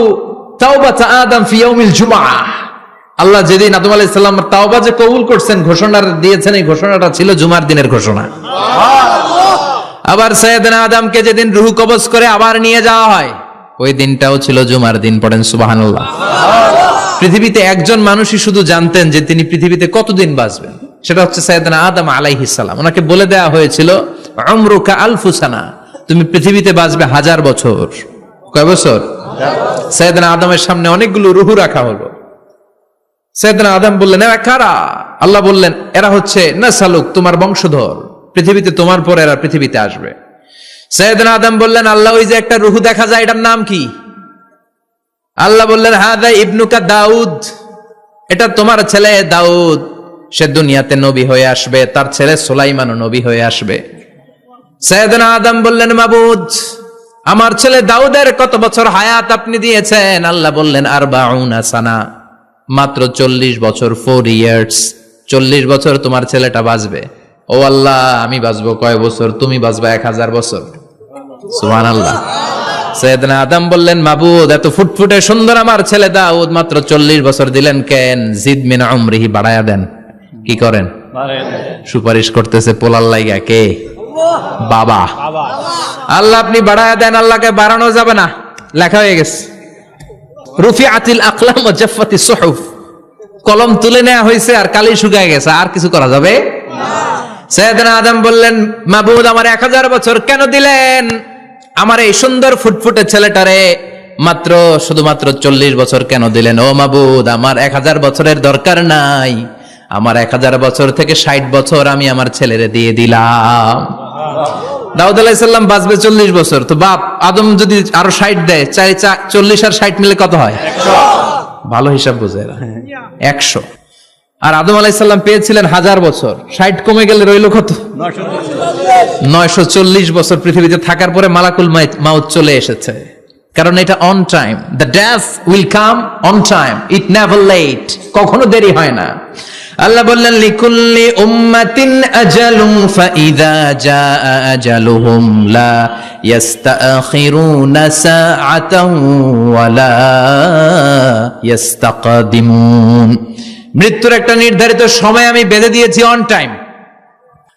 তাওবাতা আদম ফি ইয়াউমিল জুমআহ। আল্লাহ যেদিন আদম আলাইহিস সালামের তাওবা যে কবুল করছেন, ঘোষণা দিয়েছেন, এই ঘোষণাটা ছিল জুমার দিনের ঘোষণা। আবার সাইয়েদনা আদমকে যেদিন রূহ কবজ করে আবার নিয়ে যাওয়া হয়, ওই দিনটাও ছিল জুমার দিন। পড়েন সুবহানাল্লাহ। পৃথিবীতে একজন মানুষই শুধু জানতেন যে তিনি পৃথিবীতে কতদিন বাঁচবেন, সেটা হচ্ছে সাইয়েদনা আদম আলাইহিস সালাম। ওনাকে বলে দেওয়া হয়েছিল, উমরুকা আলফু সানা, তুমি পৃথিবীতে বাঁচবে 1000 বছর। কয় বছর? সাইয়েদনা আদমের সামনে অনেকগুলো রূহ রাখা হলো। সাইয়েদনা আদম বললেন, এরা কারা? আল্লাহ বললেন, এরা হচ্ছে নাসালুক, তোমার বংশধর, পৃথিবীতে তোমার পরে এরা পৃথিবীতে আসবে। সাইয়েদনা আদম বললেন, আল্লাহ ওই যে একটা রূহ দেখা যায়, এটার নাম কি? আল্লাহ বললেন, হাদা ইবনুকা দাউদ, এটা তোমার ছেলে দাউদ, সে দুনিয়াতে নবী হয়ে আসবে, তার ছেলে সুলাইমানও নবী হয়ে আসবে। সাইয়েদনা আদম বললেন, মাবুদ আমার ছেলে দাউদের কত বছর হায়াত আপনি দিয়েছেন? আল্লাহ বললেন, 40 সানা, মাত্র 40 বছর, 4 ইয়ার্স, 40 বছর তোমার ছেলেটা বাঁচবে। ও আল্লাহ, আমি বাঁচবো কয় বছর? তুমি বাঁচবা 1000 বছর। সুবহানাল্লাহ। সাইয়েদনা আদম বললেন, মাবুদ এত ফুটফুটে সুন্দর আমার ছেলে দাউদ, মাত্র 40 বছর দিলেন কেন? জিদ মিন উমরিহি, বাড়ায়া দেন। কি করেন? সুপারিশ করতেছে পোলার লাইগা কে? বাবা। আল্লাহ আপনি বাড়ায়া দেন। আল্লাহকে বাড়ানো যাবে না, লেখা হয়ে গেছে। রুফিআতিল আকলাম ওয়া জাফফাতিস সুহুফ, কলম তুলে নেওয়া হয়েছে আর কালি শুকায় গেছে, আর কিছু করা যাবে না। সাইয়েদনা আদম বললেন, মাবুদ আমার 1000 বছর কেন দিলেন? আমার এই সুন্দর ফুটফুটে ছেলেটারে মাত্র শুধুমাত্র 40 বছর কেন দিলেন? ও মাবুদ, আমার 1000 বছরের দরকার নাই, আমার 1000 বছর থেকে 60 বছর আমি আমার ছেলেরে দিয়ে দিলাম। দাউদ আলাইহিস সালাম বাঁচবে 40 বছর, তো বাপ আদম যদি আরো 60 দেয়, 40 আর 60 মিলে কত হয়? 100। ভালো হিসাব বোঝে এরা, 100। আর আদম আলাইহিস সালাম পেয়েছিলেন 1000 বছর, 60 কমে গেলে রইল কত? 940 বছর পৃথিবীতে থাকার পরে মালাকুল মাউত চলে এসেছে। কারণ এটা on time, the death will come on time, it never late, কখনো দেরি হয় না। আল্লাহ বললেন, লিকুল্লি উম্মাতিন আজালুন ফাইযা জাআ আজালুহুম লা ইস্তাখিরুনা সাআতান ওয়া লা ইস্তাকদিমুন। মৃত্যুর একটা নির্ধারিত সময় আমি বেঁধে দিয়েছি, অন টাইম,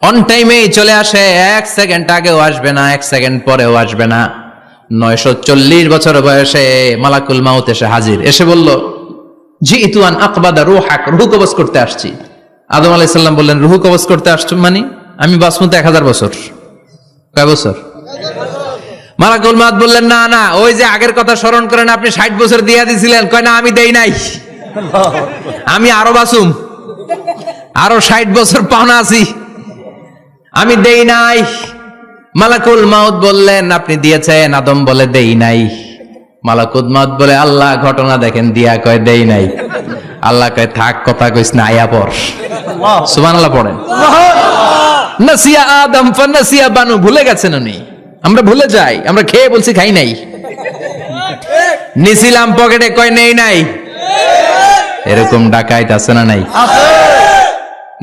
অন টাইমেই চলে আসে, 1 সেকেন্ড আগেও আসবে না, 1 সেকেন্ড পরেও আসবে না। 940 বছর বয়সে মালাকুল মাউত এসে হাজির, এসে বলল, জিইতু আন আকবাদা রূহাক, রূহ কবজ করতে আসছি। আদম আলাইহিস সালাম বললেন, রূহ কবজ করতে আসছো মানে? আমি বাঁচবো তো 1000 বছর। কয় বছর? মালাকুল মাউত বললেন, না না, ওই যে আগের কথা স্মরণ করেন, আপনি 60 বছর দিয়ে দিয়েছিলেন। কয় না, আমি দেই নাই, আমি আরো বাঁচুম, আরো 60 বছর পাওনা আছি, আমি দেই নাই। মালাকুল মাউত বললেন, আপনি দিয়েছেন? আদম বলে, দেই নাই। মালাকুল মাউত বলে, আল্লাহ ঘটনা দেখেন, দিয়া কয় দেই নাই। আল্লাহ কয়, থাক কথা কইস না, আয়া পড়। সুবহানাল্লাহ পড়েন। নাসিয়া আদম ফানাসিয়া বানু, ভুলে গেছেন উনি, আমরা ভুলে যাই, আমরা খেয়ে বলছি খাই নাই, নিছিলাম পকেটে, কয় নেই নাই। এরকম ডাকাইত আছে না নাই?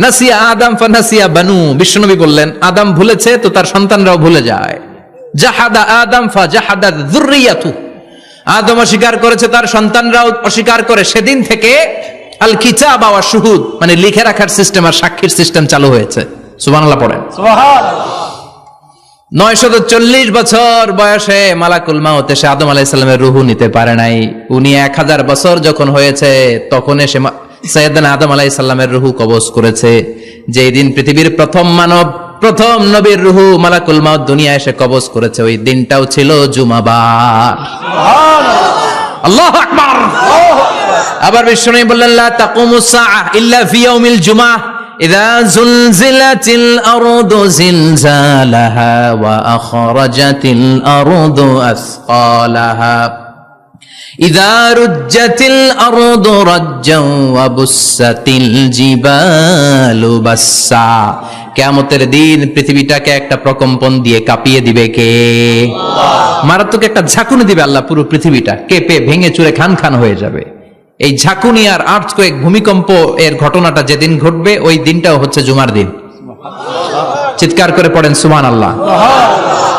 নাসিয়া আদম ফানাসিয়া বানু, বিশ্বনবী বললেন, আদম ভুলেছে তো তার সন্তানরাও ভুলে যায়। জাহাদা আদম ফাজাহাদা যুররিয়াতু, আদম অস্বীকার করেছে, তার সন্তানরাও অস্বীকার করে। সেদিন থেকে আল কিতাব ওয়া শুহুদ, মানে লিখে রাখার সিস্টেম আর সাক্ষীর সিস্টেম চালু হয়েছে। সুবহানাল্লাহ পড়েন। সুবহানাল্লাহ। 940 বছর বয়সে মালাকুল মাউত এসে আদম আলাইহিস সালামের রূহ নিতে পারে নাই। উনি 1000 বছর যখন হয়েছে তখন এসে সাইয়েদনা আদম আলাইহিস সালামের রূহ কবজ করেছে। যেই দিন পৃথিবীর প্রথম মানব, প্রথম নবীর রূহ মালাকুল মাউত দুনিয়া এসে কবজ করেছে, ওই দিনটাও ছিল জুমাবার। আল্লাহু আকবার। আবার বিশ্বনবী বললেন, লা তাকুমুস সাআহ ইল্লা ফি ইয়াউমিল জুমআহ ইযা যুলজিলাতিল আরদু জিলজালাহা ওয়া আখরাজাতিল আরদু আসকালাহা ইযা রুজ্জাতিল আরদু রাজ্জান ওয়া বুসাতিল জিবালু বাসসা। কিয়ামতের দিন পৃথিবীটাকে একটা প্রকম্পন দিয়ে কাঁপিয়ে দিবে কে? আল্লাহ। মারাত্মক একটা ঝাঁকুনি দিবে আল্লাহ, পুরো পৃথিবীটা কেঁপে ভেঙে চুরে খান খান হয়ে যাবে। এই ঝাঁকুনি আর আর্থকোয়েক, ভূমিকম্প এর ঘটনাটা যেদিন ঘটবে ওই দিনটাও হচ্ছে জুমার দিন। চিৎকার করে পড়েন সুবহানাল্লাহ।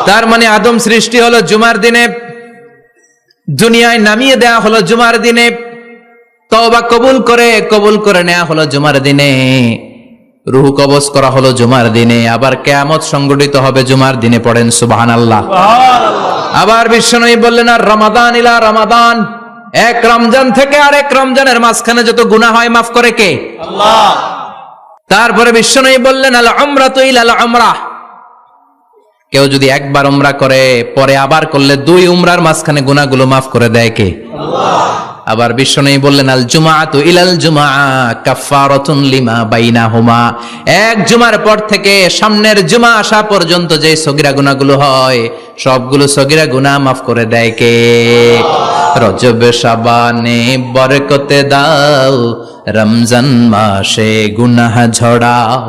তার মানে আদম সৃষ্টি হলো জুমার দিনে, দুনিয়ায় নামিয়ে দেয়া হলো জুমার দিনে, তওবা কবুল করে নেওয়া হলো জুমার দিনে, রূহ কবজ করা হলো জুমার দিনে, আবার কিয়ামত সংগঠিত হবে জুমার দিনে। পড়েন সুবহানাল্লাহ। আবার বিশ্বনবী বললেন, আর রমাদান ইলা রমাদান, এক রমজান থেকে আরেক রমজানের মাঝখানে যত গুনাহ হয় মাফ করে কে? আল্লাহ। তারপরে বিশ্বনবী বললেন, আল উমরাতু ইলাল উমরাহ, কেউ যদি একবার উমরা করে পরে আবার করলে 2 উমরার মাঝখানে গুনাহগুলো মাফ করে দেয় কে? আল্লাহ। আবার বিশ্বনবী বললেন, আল জুমআতু ইলাল জুমআ কাফফারাতুন লিমা বাইনাহুমা, এক জুমার পর থেকে সামনের জুমা আসা পর্যন্ত যে সগীরা গুনাহগুলো হয় সবগুলো সগীরা গুনাহ মাফ করে দেয় কে? রজব শাবানে বরকতে দাও, রমজান মাসে গুনাহ ঝড়াও,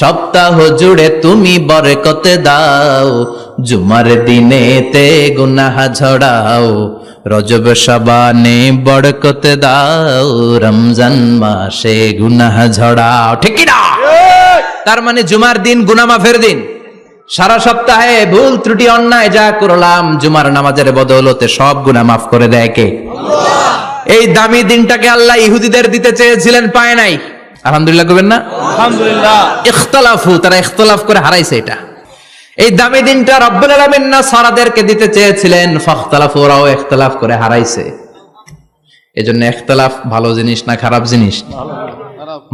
সপ্তাহ জুড়ে তুমি বরকতে দাও, জুমার দিনেতে গুনাহ ঝড়াও, রজব শাবানে বরকতে দাও, রমজান মাসে গুনাহ ঝড়াও। ঠিক কি না? তার মানে জুমার দিন গুনাহ মাফের দিন। সারা সপ্তাহে ভুল ত্রুটি অন্যায় যা করলাম জুমার নামাজের বদৌলতে সব গুনাহ মাফ করে দেয় কে? আল্লাহ। এই দামি দিনটাকে আল্লাহ ইহুদিদের দিতে চেয়েছিলেন, পায় নাই। আলহামদুলিল্লাহ কইবেন না? আলহামদুলিল্লাহ। ইখতিলাফু, তারা ইখতিলাফ করে হারাইছে এটা। এই দামি দিনটা রব্বুল আলামিন নাসারাদেরকে দিতে চেয়েছিলেন, ফাখতালাফু, ওরাও ইখতিলাফ করে হারাইছে। এজন্য ইখতিলাফ ভালো জিনিস না খারাপ জিনিস?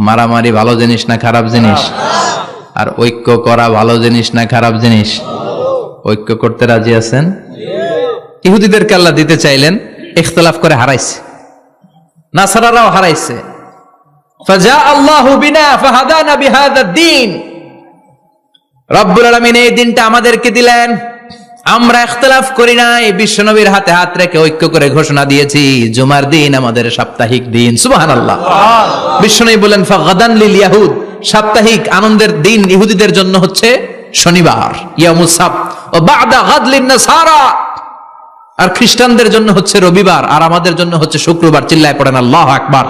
মারামারি ভালো জিনিস না খারাপ জিনিস? আর ঐক্য করা ভালো জিনিস না খারাপ জিনিস? ঐক্য করতে রাজি আছেন? ইহুদিদেরকে আল্লাহ দিতে চাইলেন, ইখতিলাফ করে হারাইছে। নাসারারাও হারাইছে। ফাজা আল্লাহু বিনা ফাহাদানা বিহাদাদ দ্বীন, রব্বুল আলামিন এই দিনটা আমাদেরকে দিলেন, আমরা ইখতিলাফ করি নাই, বিশ্বনবীর হাতে হাত রেখে ঐক্য করে ঘোষণা দিয়েছি জুমার দিন আমাদের সাপ্তাহিক দিন। সুবহানাল্লাহ। বিশ্বনবী বলেন, ফাগাদান লিল ইয়াহুদ, সাপ্তাহিক আনন্দের দিন ইহুদিদের জন্য হচ্ছে শনিবার, ইয়াউমুস সাbt, ও বাদা গাদ লিন নাসারা, আর খ্রিস্টানদের জন্য হচ্ছে রবিবার, আর আমাদের জন্য হচ্ছে শুক্রবার। চিল্লায় পড়েন আল্লাহু আকবার।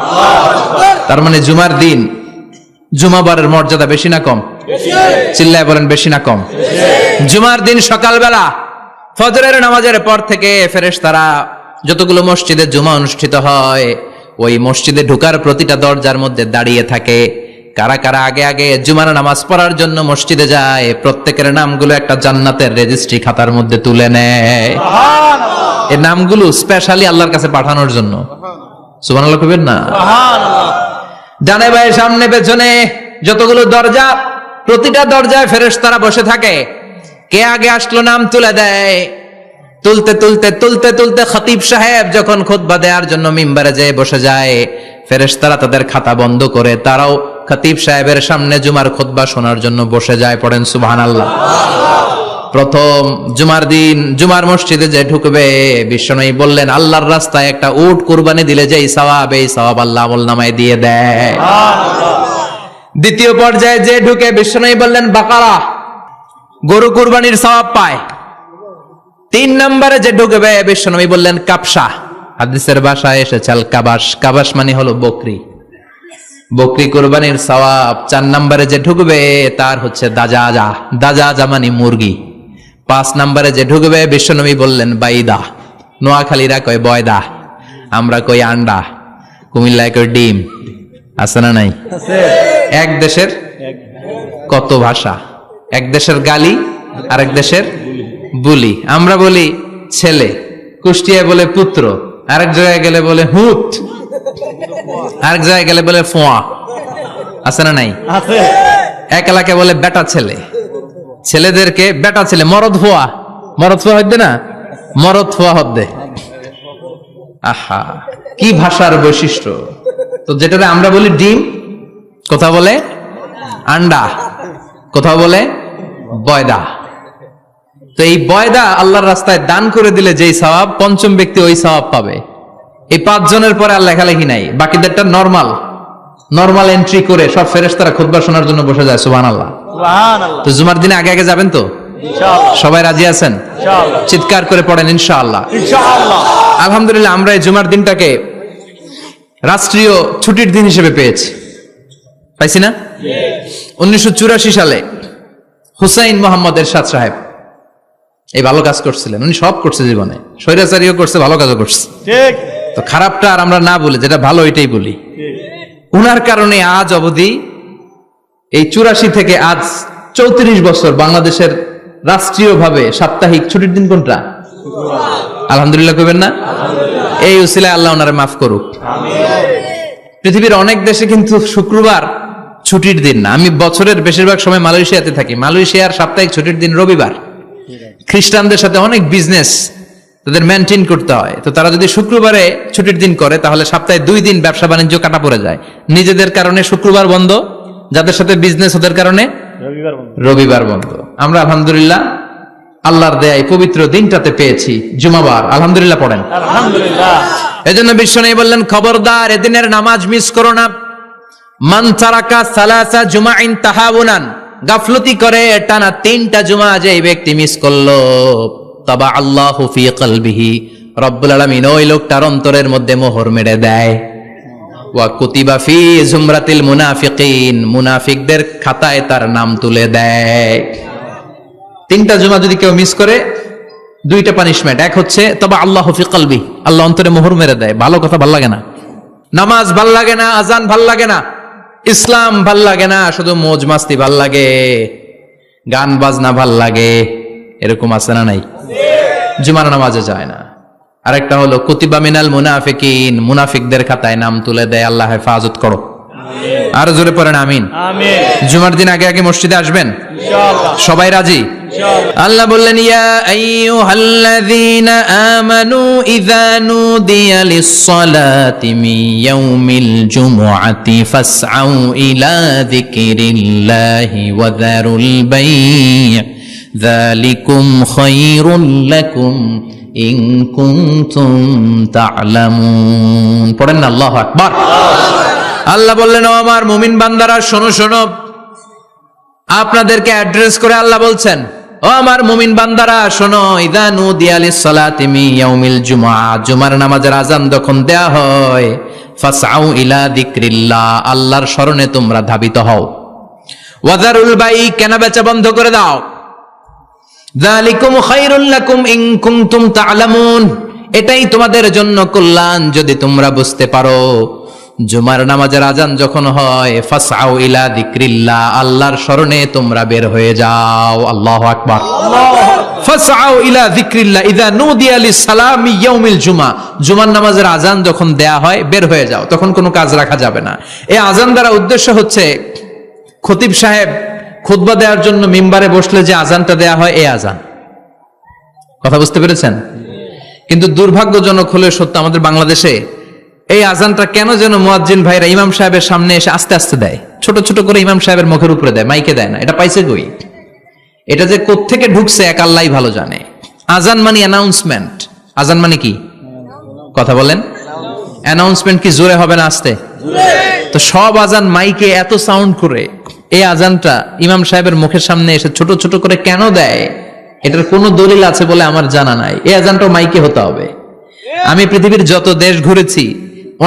তার মানে জুমার দিন, জুমাবারের মর্যাদা বেশি না কম? চিল্লায় বলেন বেশি না কম? জুমার দিন সকালবেলা ফজরের নামাজের পর থেকে ফেরেশতারা যতগুলো মসজিদে জুমা অনুষ্ঠিত হয় ওই মসজিদে ঢোকার প্রতিটা দরজার মধ্যে দাঁড়িয়ে থাকে। কারা কারা আগে আগে জুমার নামাজ পড়ার জন্য মসজিদে যায়, প্রত্যেকের নামগুলো একটা জান্নাতের রেজিস্ট্রি খাতার মধ্যে তুলে নেয়। এই নামগুলো স্পেশালি আল্লাহর কাছে পাঠানোর জন্য। সুবহানাল্লাহ কইবেন না? ডানে বায়ে সামনে পেছনে যতগুলো দরজা, প্রতিটা দরজায় ফেরেশতারা বসে থাকে। কে আগে আসলো নাম তুলে দেয়। তুলতে তুলতে তুলতে তুলতে খতিব সাহেব যখন খুতবা দেওয়ার জন্য মিম্বারে যেয়ে বসে যায়, ফেরেশতারা তাদের খাতা বন্ধ করে তারাও খতিব সাহেবের সামনে জুমার খুতবা শোনার জন্য বসে যায়। পড়েন সুবহানাল্লাহ। প্রথম জুমার দিন জুমার মসজিদে যে ঢুকবে, বিশ্বনবী বললেন আল্লাহর রাস্তায় একটা উট কুরবানি দিলে যেই সওয়াব, এই সওয়াব আল্লাহ আমলনামায় দিয়ে দেয়। দ্বিতীয় পর্যায়ে যে ঢুকে, বিশ্বনবী বললেন বাকারা, গরু কুরবানির সওয়াব পায়। 3 নম্বরে যে ঢুকবে, বিশ্বনবী বললেন কাবসা, হাদিসের ভাষায় এসেছে আল কাবাস, কাবাস মানে হলো বকরি, বকরি কুরবানির সওয়াব। 4 নম্বরে যে ঢুকবে তার হচ্ছে দাজাজা, দাজাজা মানে মুরগি। 5 নম্বরে যে ঢুকবে, বিশ্বনবী বললেন বাইদা, নোয়াখালীরা কয় বয়দা, আমরা কই আন্ডা, কুমিল্লায় কই ডিম। আছে না নাই? এক দেশের কত ভাষা, এক দেশের গালি আর এক দেশের বুলি। আমরা বলি ছেলে, কুষ্টিয়ায় বলে পুত্র, আরেক জায়গায় গেলে বলে হুত, আরেক জায়গায় গেলে বলে ফোয়া। আছে না নাই? আছে। এক এলাকায় বলে বেটা ছেলে, ছেলেদেরকে বেটা ছেলে। মরদ ফোয়া, মরদ ফোয়া হদ্দে না, মরদ ফোয়া হদ্দে। আহা, কি ভাষার বৈশিষ্ট্য। তো যেটাতে আমরা বলি ডিম, কোথা বলে আন্ডা, কোথাও বলে বয়দা। তো এই বয়দা আল্লাহর রাস্তায় দান করে দিলে যেই সওয়াব, পঞ্চম ব্যক্তি ওই সওয়াব পাবে। এই 5 জনের পরে আর লেখালেখি নাই, বাকিদেরটা নরমাল এন্ট্রি করে সব ফেরেশতারা খুতবা শোনার জন্য বসে যায়। সুবহানাল্লাহ। সুবহানাল্লাহ। তো জুমার দিনে আগে আগে যাবেন তো? ইনশাআল্লাহ। সবাই রাজি আছেন? ইনশাআল্লাহ। চিৎকার করে পড়েন ইনশাআল্লাহ। ইনশাআল্লাহ। আলহামদুলিল্লাহ, আমরা এই জুমার দিনটাকে রাষ্ট্রীয় ছুটির দিন হিসেবে পেয়েছি, পাইছি না? 1984 সালে হুসাইন মোহাম্মদ এরশাদ সাহেব এই ভালো কাজ করছিলেন। উনি সব করছে জীবনে, স্বৈরাচারীও করছে, ভালো কাজও করছে। ঠিক। তো খারাপটা আর আমরা না বলি, যেটা ভালো এটাই বলি। ঠিক। উনার কারণে আজ অবধি এই 84 থেকে আজ 34 বছর বাংলাদেশের রাষ্ট্রীয়ভাবে সাপ্তাহিক ছুটির দিন কোনটা? আলহামদুলিল্লাহ কইবেন না? এই উসিলায় আল্লাহ ওনারে মাফ করুক। পৃথিবীর অনেক দেশে কিন্তু শুক্রবার ছুটির দিন না। আমি বছরের বেশিরভাগ সময় মালয়েশিয়াতে থাকি। মালয়েশিয়ার সাপ্তাহিক ছুটির দিন রবিবার। খ্রিস্টানদের সাথে অনেক বিজনেস তাদের মেনটেন করতে হয়। তো তারা যদি শুক্রবারে ছুটির দিন করে, তাহলে সপ্তাহে 2 দিন ব্যবসা বাণিজ্য কাটা পড়ে যায়। নিজেদের কারণে শুক্রবার বন্ধ, যাদের সাথে বিজনেস ওদের কারণে রবিবার বন্ধ। আমরা আলহামদুলিল্লাহ আল্লাহর দেয়ায় পবিত্র দিনটাতে পেয়েছি জুমাবার। আলহামদুলিল্লাহ পড়েন আলহামদুলিল্লাহ। এজন্য বিশ্বনবী বললেন, খবরদার এদিনের নামাজ মিস করো না। মান তারাকা সালাসা জুমাইন তাহাউনান, গাফলতি করে টানা 3টা জুমা যে ব্যক্তি মিস করলো, তাবা আল্লাহু ফি কলবিহি, রব্বুল আলামিন ওই লোকটার অন্তরের মধ্যে মোহর মেরে দেয়। ওয়া কুতিবা ফি জুমরাতিল মুনাফিকিন, মুনাফিকদের খাতায় তার নাম তুলে দেয়। 3টা জুমা যদি কেউ মিস করে, 2টা পানিশমেন্ট। এক হচ্ছে তবে আল্লাহু ফি কলবি, আল্লাহ অন্তরে মোহর মেরে দেয়। ভালো কথা ভাল লাগে না, নামাজ ভাল লাগে না, আজান ভাল লাগে না, ইসলাম ভাল লাগে না, শুধু মৌজ মাস্তি ভাল লাগে, গান বাজনা ভাল লাগে। এরকম আছে না নাই? জুমার নামাজে যায় না। আরেকটা হলো কুতিবা মিনাল মুনাফিকিন, মুনাফিকদের খাতায় নাম তুলে দেয়। আল্লাহ হেফাজত করো। আর জোরে পড়েন আমিন। আমিন। জুমার দিন আগে আগে মসজিদে আসবেন ইনশাআল্লাহ। সবাই রাজি? ইনশাআল্লাহ। আল্লাহ বললেন, ইয়া আইয়ুহাল্লাযীনা আমানু ইযা নুদিয়া লিস-সালাতি মিন ইয়াউমিল জুমুআতি ফাসআউ ইলা যিকরিল্লাহি ওয়া যারুল বাই', যালিকুম খায়রুল লাকুম ইন কুনতুম তা'লামুন। পড়েন না আল্লাহু আকবার। আল্লাহ বললেন, ও আমার মুমিন বান্দারা শোনো শোনো। আপনাদেরকে অ্যাড্রেস করে আল্লাহ বলছেন, ও আমার মুমিন বান্দারা শোনো, ইযা নুদিয়া লিস-সালাতি মিন ইয়াউমিল জুমআ, জুমার নামাজের আযান যখন দেয়া হয়, ফাসআউ ইলা যিকরিল্লাহ, আল্লাহর স্মরণে তোমরা ধাবিত হও। ওয়া যারুল বাই', কেনাবেচা বন্ধ করে দাও। যালিকুম খায়রুল লাকুম ইন কুনতুম তা'লামুন, এটাই তোমাদের জন্য কল্যাণ যদি তোমরা বুঝতে পারো। জুমার নামাজের আজান যখন হয়, ফাসআউ ইলা যিকরিল্লাহ, আল্লাহর স্মরণে তোমরা বের হয়ে যাও। আল্লাহু আকবার। ফাসআউ ইলা যিকরিল্লাহ ইযা নুদিয়া লিস-সালামি ইয়াউমিল জুমআ, জুমার নামাজের আজান যখন দেয়া হয় বের হয়ে যাও, তখন কোনো কাজ রাখা যাবে না। এই আজান দ্বারা উদ্দেশ্য হচ্ছে খতিব সাহেব খুতবা দেওয়ার জন্য মিম্বারে বসলে যে আজানটা দেয়া হয়, এই আজান। কথা বুঝতে পেরেছেন? কিন্তু দুর্ভাগ্যজনক হলে সত্য, আমাদের বাংলাদেশে এই আজানটা কেন যেন মুয়াজ্জিন ভাইরা ইমাম সাহেবের সামনে এসে আস্তে আস্তে দেয়, ছোট ছোট করে ইমাম সাহেবের মুখের উপরে দেয়, মাইকে দেয় না। এটা পাইছে কই? এটা যে কোত্থেকে ঢুকছে এক আল্লাহই ভালো জানে। আজান মানে অ্যানাউন্সমেন্ট। আজান মানে কি? কথা বলেন। অ্যানাউন্সমেন্ট কি জোরে হবে না আস্তে? তো সব আজান মাইকে এত সাউন্ড করে, এই আজানটা ইমাম সাহেবের মুখের সামনে এসে ছোট ছোট করে কেন দেয়? এটার কোনো দলিল আছে বলে আমার জানা নাই। এই আজানটাও মাইকে হতে হবে। আমি পৃথিবীর যত দেশ ঘুরেছি,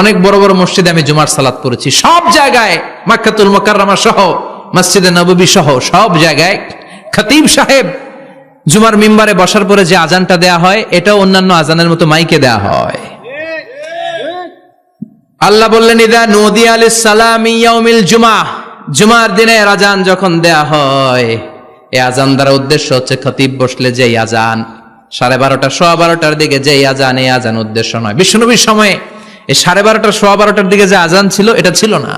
অনেক বড় বড় মসজিদে আমি জুমার সালাত পড়েছি। সব জায়গায় মক্কাতুল মুকাররমা সহ, মসজিদে নববী সহ সব জায়গায় খতিব সাহেব জুমার মিম্বারে বসার পরে যে আজানটা দেয়া হয়, এটাও অন্যান্য আজানের মতো মাইকে দেয়া হয়। আল্লাহ বললেন, ইযা নুদিয়া লিস-সালামি ইয়াউমিল জুমআ, জুমার দিনে আজান যখন দেয়া হয়, এই আজান দ্বারা উদ্দেশ্য হচ্ছে খতিব বসলে যেই আজান 12:30 12:15 দিকে যেই আজান, এই আজান উদ্দেশ্য নয়। বিশ্বনবীর সময়ে এই 12:30 12:15 দিকে যে আজান ছিল এটা ছিল না।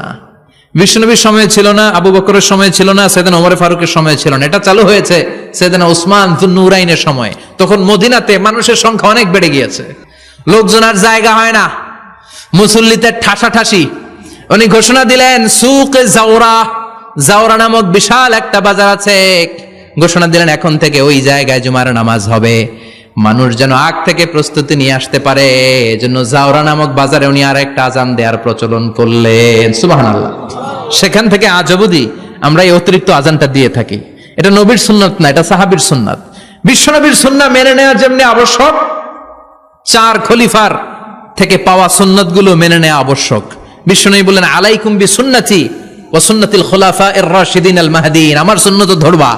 বিশ্বনবীর সময়ে ছিল না, আবু বকরের সময়ে ছিল না, সাইয়েদনা ওমর ফারুকের সময়ে ছিল না। এটা চালু হয়েছে সাইয়েদনা উসমান যুন্নুরাইনের সময়। তখন মদিনাতে মানুষের সংখ্যা অনেক বেড়ে গিয়েছে, লোকজন আর জায়গা হয় না, মুসল্লিতে ঠাসাঠাসি। উনি ঘোষণা দিলেন সুক জাওরা, জাওরা নামক বিশাল একটা বাজার আছে, ঘোষণা দিলেন এখন থেকে ওই জায়গায় জুমার নামাজ হবে। মানুষ যেন আগ থেকে প্রস্তুতি নিয়ে আসতে পারে, এজন্য জাওরা নামক বাজারে উনি আর একটা আজান দেওয়ার প্রচলন করলেন। সুবহানাল্লাহ। সেখান থেকে আজ অবধি আমরা এই অতিরিক্ত আজানটা দিয়ে থাকি। এটা নবীর সুন্নাত না, এটা সাহাবীর সুন্নাত। বিশ্বনবীর সুন্নাহ মেনে নেওয়া যেমনি আবশ্যক, 4 খলিফার থেকে পাওয়া সুন্নাতগুলো মেনে নেওয়া আবশ্যক। বিশ্বনবী বললেন আলাইকুম বিসুন্নতি ওয়া সুন্নাতিল খুলাফায়ে রাশিদিন আল মাহদিয়িন, আমার সুন্নাত ধরবা,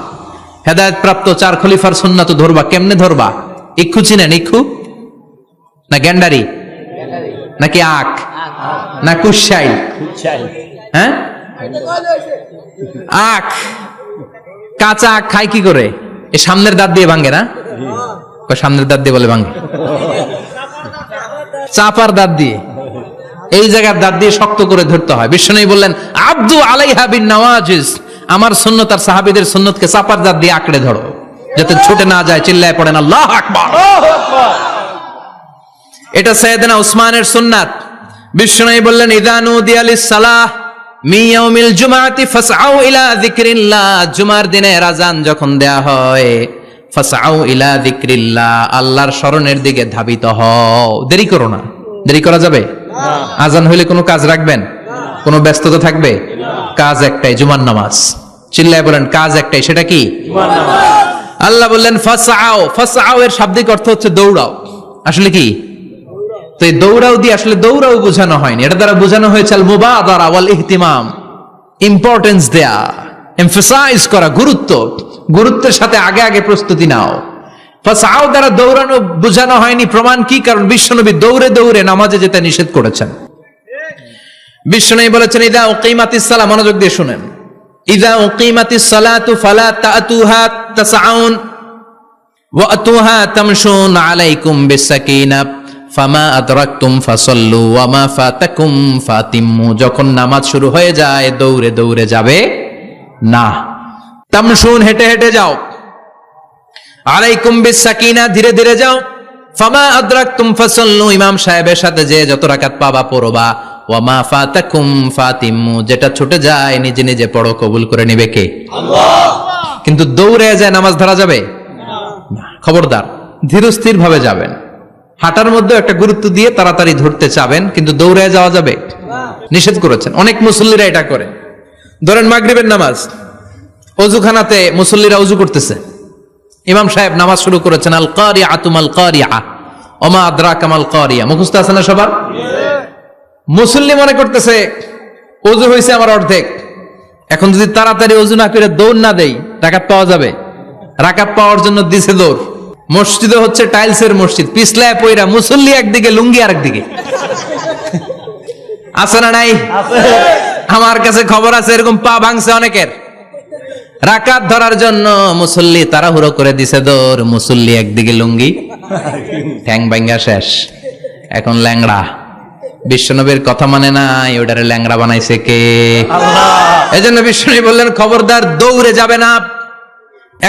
হেদায়েত প্রাপ্ত 4 খলিফার সুন্নাত ধরবা। কেমনে ধরবা? ইক্ষু চিনেন? ইক্ষু না গ্যান্ডারি নাকি আখ না কুশাই? হ্যাঁ, আখ। কাঁচা আখ খায় কি করে? এই সামনের দাঁত দিয়ে ভাঙে না? সামনের দাঁত দিয়ে বলে ভাঙে, চাপার দাঁত দিয়ে, এই জায়গার দাঁত দিয়ে শক্ত করে ধরতে হয়। বিশ্বনবী বললেন আব্দু আলাইহা বিন নওয়াজিস, আমার সুন্নাত আর সাহাবীদের সুন্নাতকে চাপার দাঁত দিয়ে আঁকড়ে ধরো, যাতে ছুটে না যায়। চিল্লায় পড়েন আল্লাহু আকবার। এটা সাইয়েদনা উসমানের সুন্নাত। বিশ্বনবী বললেন ইযা নুদিয়া লিস-সালাহ মিন ইয়াউমিল জুমআতি ফাসআউ ইলা যিকরিল্লাহ, জুমার দিনের আযান যখন দেয়া হয় ফাসআউ ইলা যিকরিল্লাহ, আল্লাহর স্মরণের দিকে ধাবিত হও। দেরি করো না। দেরি করা যাবে? আযান হইলে কোনো কাজ রাখবেন? কোনো ব্যস্ততা থাকবে? কাজ একটাই, জুমার নামাজ। চিল্লায় বলেন কাজ একটাই, সেটা কি? জুমার নামাজ। আল্লাহ বললেন ফাসআউ, ফাসআউ এর শাব্দিক অর্থ হচ্ছে দৌড়াও। আসলে কি? তো এই দৌড়াও দিয়ে আসলে দৌড়াও বোঝানো হয়নি, এটা দ্বারা বোঝানো হয়েছে আল মুবাদারা ওয়াল ইহতিমাম, ইম্পর্টেন্স দেয়া, এমফাসাইজ করা, গুরুত্ব, গুরুত্বের সাথে আগে আগে প্রস্তুতি নাও। ফাসআউ দ্বারা দৌড়ানো বোঝানো হয়নি। প্রমাণ কি? কারণ বিশ্বনবী দৌড়ে দৌড়ে নামাজে যেতে নিষেধ করেছেন। বিশ্বনবী বলেছেন ইযা উকিমাতিস সালাহ, মনোযোগ দিয়ে শুনেন, ইযা উকিমাতিস সালাতু ফালা তাতুহা তাসআউন ওয়া আতুহা তামশুন আলাইকুম বিসাকিনা ফামা আদরাকতুম ফাসাল্লু ওয়া মা ফাতাকুম ফাতিম্মু, যখন নামাজ শুরু হয়ে যায় দৌড়ে দৌড়ে যাবে না, তামশুন হেঁটে হেঁটে যাও, আলাইকুম বিসাকিনা ধীরে ধীরে যাও, ফামা আদরাকতুম ফাসাল্লু ইমাম সাহেবের সাথে যে যত রাকাত পাবা পড়বা, ওয়া মা ফাতাকুম ফাতিম্মু যেটা ছুটে যায় নিজে নিজে পড়ো, কবুল করে নেবে কে? আল্লাহ। কিন্তু দৌড়ে যায় নামাজ ধরা যাবে না। খবরদার, ধীরস্থির ভাবে যাবেন। হাঁটার মধ্যে একটা গুরুত্ব দিয়ে তাড়াতাড়ি ধরতে চাবেন, কিন্তু দৌড়ে যাওয়া যাবে নিষেধ করেছেন। অনেক মুসল্লিরা এটা করে। ধরেন মাগরিবের নামাজ, ওযুখানাতে মুসল্লিরা ওযু করতেছে, ইমাম সাহেব নামাজ শুরু করেছেন আল কারিআতু মাল কারিআ ওয়া মা আদরাকা মাল কারিআ, মুখস্থ আছে না সবার? মুসল্লি মনে করতেছে ওযু হয়েছে আমার অর্ধেক, এখন যদি তাড়াতাড়ি ওযু না করে দৌড় না দেই রাকাত পাওয়া যাবে? রাকাত পাওয়ার জন্য দিছে দৌড়। মসজিদে হচ্ছে টাইলসের মসজিদ, পিছলায় পয়রা মুসল্লি একদিকে, লুঙ্গি আরেকদিকে। আছে না নাই? আমার কাছে খবর আছে এরকম পা ভাঙছে অনেকের। রাকাত ধরার জন্য মুসল্লি তাড়াহুড়ো করে দিছে দৌড়, মুসল্লি একদিকে লুঙ্গি, ঠ্যাং ভাঙ্গা শেষ, এখন ল্যাংড়া। বিশ্বনবীর কথা মানে নাই, ওটারে ল্যাংড়া বানাইছে কে? আল্লাহ। এজন্য বিশ্বনবী বললেন খবরদার দৌড়ে যাবে না,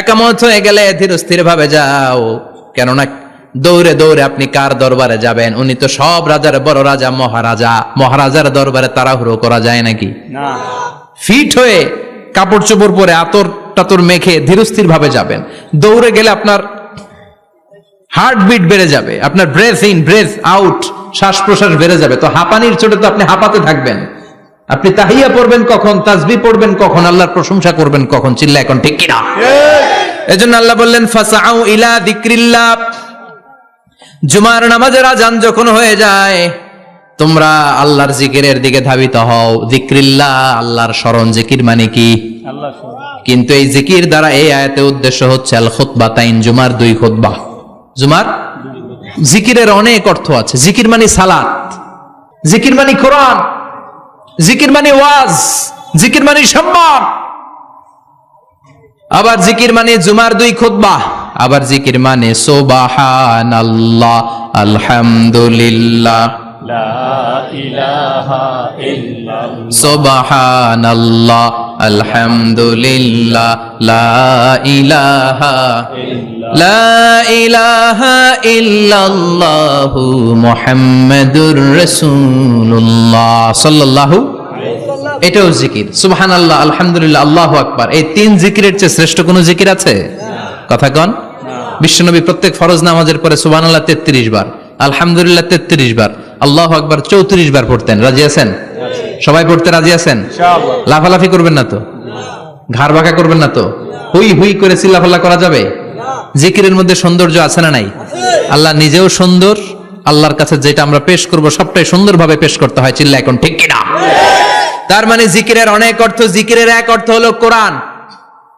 একামত হয়ে গেলে ধীরস্থির ভাবে যাও। কেননা দৌড়ে দৌড়ে আপনি কার দরবারে যাবেন? উনি তো সব রাজার বড় রাজা, মহারাজা। মহারাজার দরবারে তাড়াহুড়ো করা যায় নাকি? না। ফিট হয়ে কাপড় চোপড় পরে আতর টাতর মেখে ধীরস্থির ভাবে যাবেন। দৌড়ে গেলে আপনার হার্টবিট বেড়ে যাবে, আপনার ব্রেথ ইন ব্রেথ আউট, শ্বাস প্রশ্বাস বেড়ে যাবে। তো হাঁপানির চোটে তো আপনি হাঁপাতে থাকবেন। আপনি তাহিয়া পড়বেন কখন, তাসবিহ পড়বেন কখন, আল্লাহর প্রশংসা করবেন কখন? চিল্লা এখন ঠিক কিনা? এজন্য আল্লাহ বললেন ফাসআউ ইলা যিকরিল্লাহ, জুমার নামাজের আযান যখন হয়ে যায় তোমরা আল্লাহর জিকিরের দিকে ধাবিত হও। যিকরিল্লাহ, আল্লাহর স্মরণ। জিকির মানে কি? আল্লাহর স্মরণ। কিন্তু এই জিকির দ্বারা এই আয়াতে উদ্দেশ্য হচ্ছে আল খুতবাতাইন, জুমার 2 খুতবা। জুমার জিকিরের অনেক অর্থ আছে। জিকির মানে সালাত, জিকির মানে কোরআন, জিকির মানে ওয়াজ, জিকির মানে সম্মান। আবার জিকির মানে জুমার 2 খুতবা, আবার জিকির মানে সুবহানাল্লাহ, আলহামদুলিল্লাহ, লা ইলাহা ইল্লাল্লাহ, সুবহানাল্লাহ, আলহামদুলিল্লাহ, লা ইলাহা লা ইলাহা ইল্লাল্লাহু মুহাম্মাদুর রাসূলুল্লাহ সাল্লাল্লাহু। এটাও জিকির। সুবহানাল্লাহ, আলহামদুলিল্লাহ, আল্লাহু আকবার, এই 3 জিকিরের চেয়ে শ্রেষ্ঠ কোনো জিকির আছে? কথা কন। বিশ্বনবী প্রত্যেক ফরজ নামাজের পরে সুবহানাল্লাহ 33 বার, আলহামদুলিল্লাহ 33 বার, আল্লাহু আকবার 34 বার পড়তেন। রাজি আছেন? সবাই পড়তে রাজি আছেন? ইনশাআল্লাহ। লাফালাফি করবেন না তো? ঘাড় বাঁকা করবেন না তো? হুই হুই করে চিল্লাফাল্লা করা যাবে? জিকিরের মধ্যে সৌন্দর্য আছে না নাই? আল্লাহ নিজেও সুন্দর, আল্লাহর কাছে যেটা আমরা পেশ করব সবটাই সুন্দরভাবে পেশ করতে হয়। চিল্লা এখন ঠিক কিনা? তার মানে জিকিরের অনেক অর্থ। জিকিরের এক অর্থ হলো কোরআন।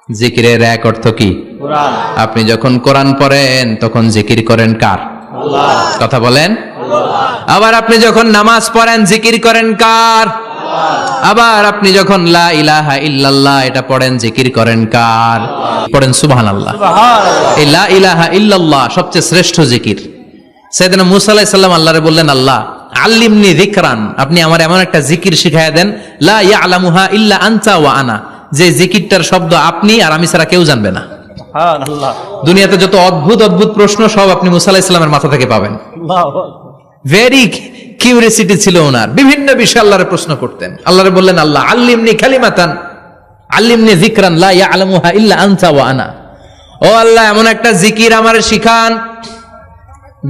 জিকিরের এক অর্থ কি? কোরআন। আপনি যখন কোরআন পড়েন তখন জিকির করেন কার? আল্লাহ। কথা বলেন। আবার আপনি যখন নামাজ পড়েন জিকির করেন কার? আবার আপনি যখন লা ইলাহা ইল্লাল্লাহ এটা পড়েন জিকির করেন কার? পড়েন সুবহানাল্লাহ। সুবহানাল্লাহ। এই লা ইলাহা ইল্লাল্লাহ সবচেয়ে শ্রেষ্ঠ জিকির। সাইয়েদনা মুসা আলাইহিস সালাম আল্লাহরে বললেন, আল্লাহ আল্লিমনি যিকরান, আপনি আমার এমন একটা জিকির শিখায়া দেন, লা ইয়ালামুহা ইল্লা আনতা ওয়া আনা, যে জিকিরটার শব্দ আপনি আর আমি ছাড়া কেউ জানবে না। সুবহানাল্লাহ। দুনিয়াতে যত অদ্ভুত অদ্ভুত প্রশ্ন সব আপনি মুসা আলাইহিস সালামের মাথা থেকে পাবেন। আল্লাহু আকবার। ভেরি কিউরিয়াসিটি ছিল ওনার, বিভিন্ন বিষয়ে আল্লাহরে প্রশ্ন করতেন। আল্লাহরে বললেন, আল্লাহ আল্লিমনি কালিমাতান, আল্লিমনি যিকরান লা ইয়ালামুহা ইল্লা আনতা ওয়া আনা, ও আল্লাহ এমন একটা জিকির আমারে শিখান,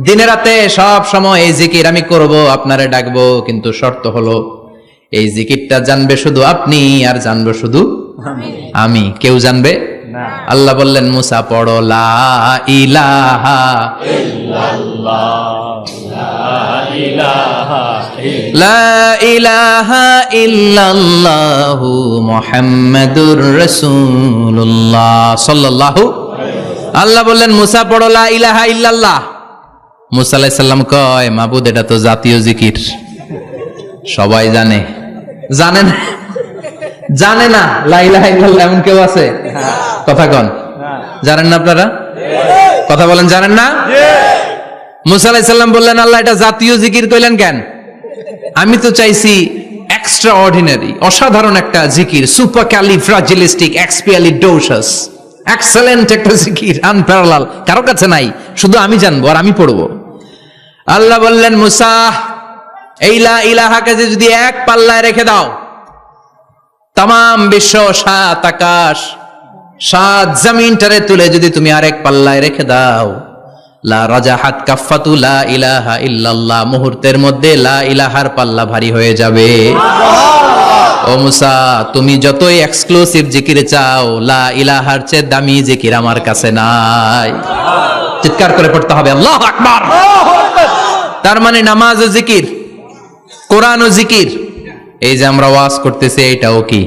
দিনে রাতে সব সময় এই জিকির আমি করব, আপনারে ডাকবো, কিন্তু শর্ত হলো এই জিকিরটা জানবে শুধু আপনি আর জানবো শুধু আমি, কেউ জানবে না। আল্লাহ বললেন, মুসা পড়ো লা ইলাহা ইল্লাল্লাহ, লা ইলাহা ইল্লাল্লাহ, লা ইলাহা ইল্লাল্লাহু মুহাম্মাদুর রাসূলুল্লাহ সাল্লাল্লাহু। আল্লাহ বললেন, মুসা পড়ো লা ইলাহা ইল্লাল্লাহ। মুসা আলাইহিস সালাম কয়, মাবুদ এটা তো জাতীয় জিকির, সবাই জানে। জানেন? জানে না লা ইলাহা ইল্লাল্লাহ এমন কেউ আছে? কথা কন। জানেন না আপনারা? কথা বলেন, জানেন না? মুসা আলাইহিস সালাম বললেন, আল্লাহ এটা জাতীয় জিকির কইলেন কেন? আমি তো চাইছি এক্সট্রা অর্ডিনারি, অসাধারণ একটা জিকির, সুপারক্যালিফ্রাজিলিস্টিক এক্সপিয়ালিডোসাস, এক্সেলেন্ট একটা জিকির, আনপ্যারালাল, কারো কাছে নাই, শুধু আমি জানবো আর আমি পড়বো। আল্লাহ বললেন, মুসা এই লা ইলাহাকে যদি এক পাল্লায় রেখে দাও, তামাম বিশ্ব, 7 আকাশ, 7 জমিনটারে তুলে যদি তুমি আরেক পাল্লায় রেখে দাও, লা রাজাহাত কাফাতু লা ইলাহা ইল্লাল্লাহ, মুহূর্তের মধ্যে লা ইলাহার পাল্লা ভারী হয়ে যাবে। ও মুসা, তুমি যতই এক্সক্লুসিভ জিকির চাও, লা ইলাহার চেয়ে দামি জিকির আমার কাছে নাই। চিৎকার করে পড়তে হবে আল্লাহু আকবার। তার মানে নামাজ ও জিকির, কোরআন ও জিকির, এই যে আমরা ওয়াজ করতেছি এটাও কি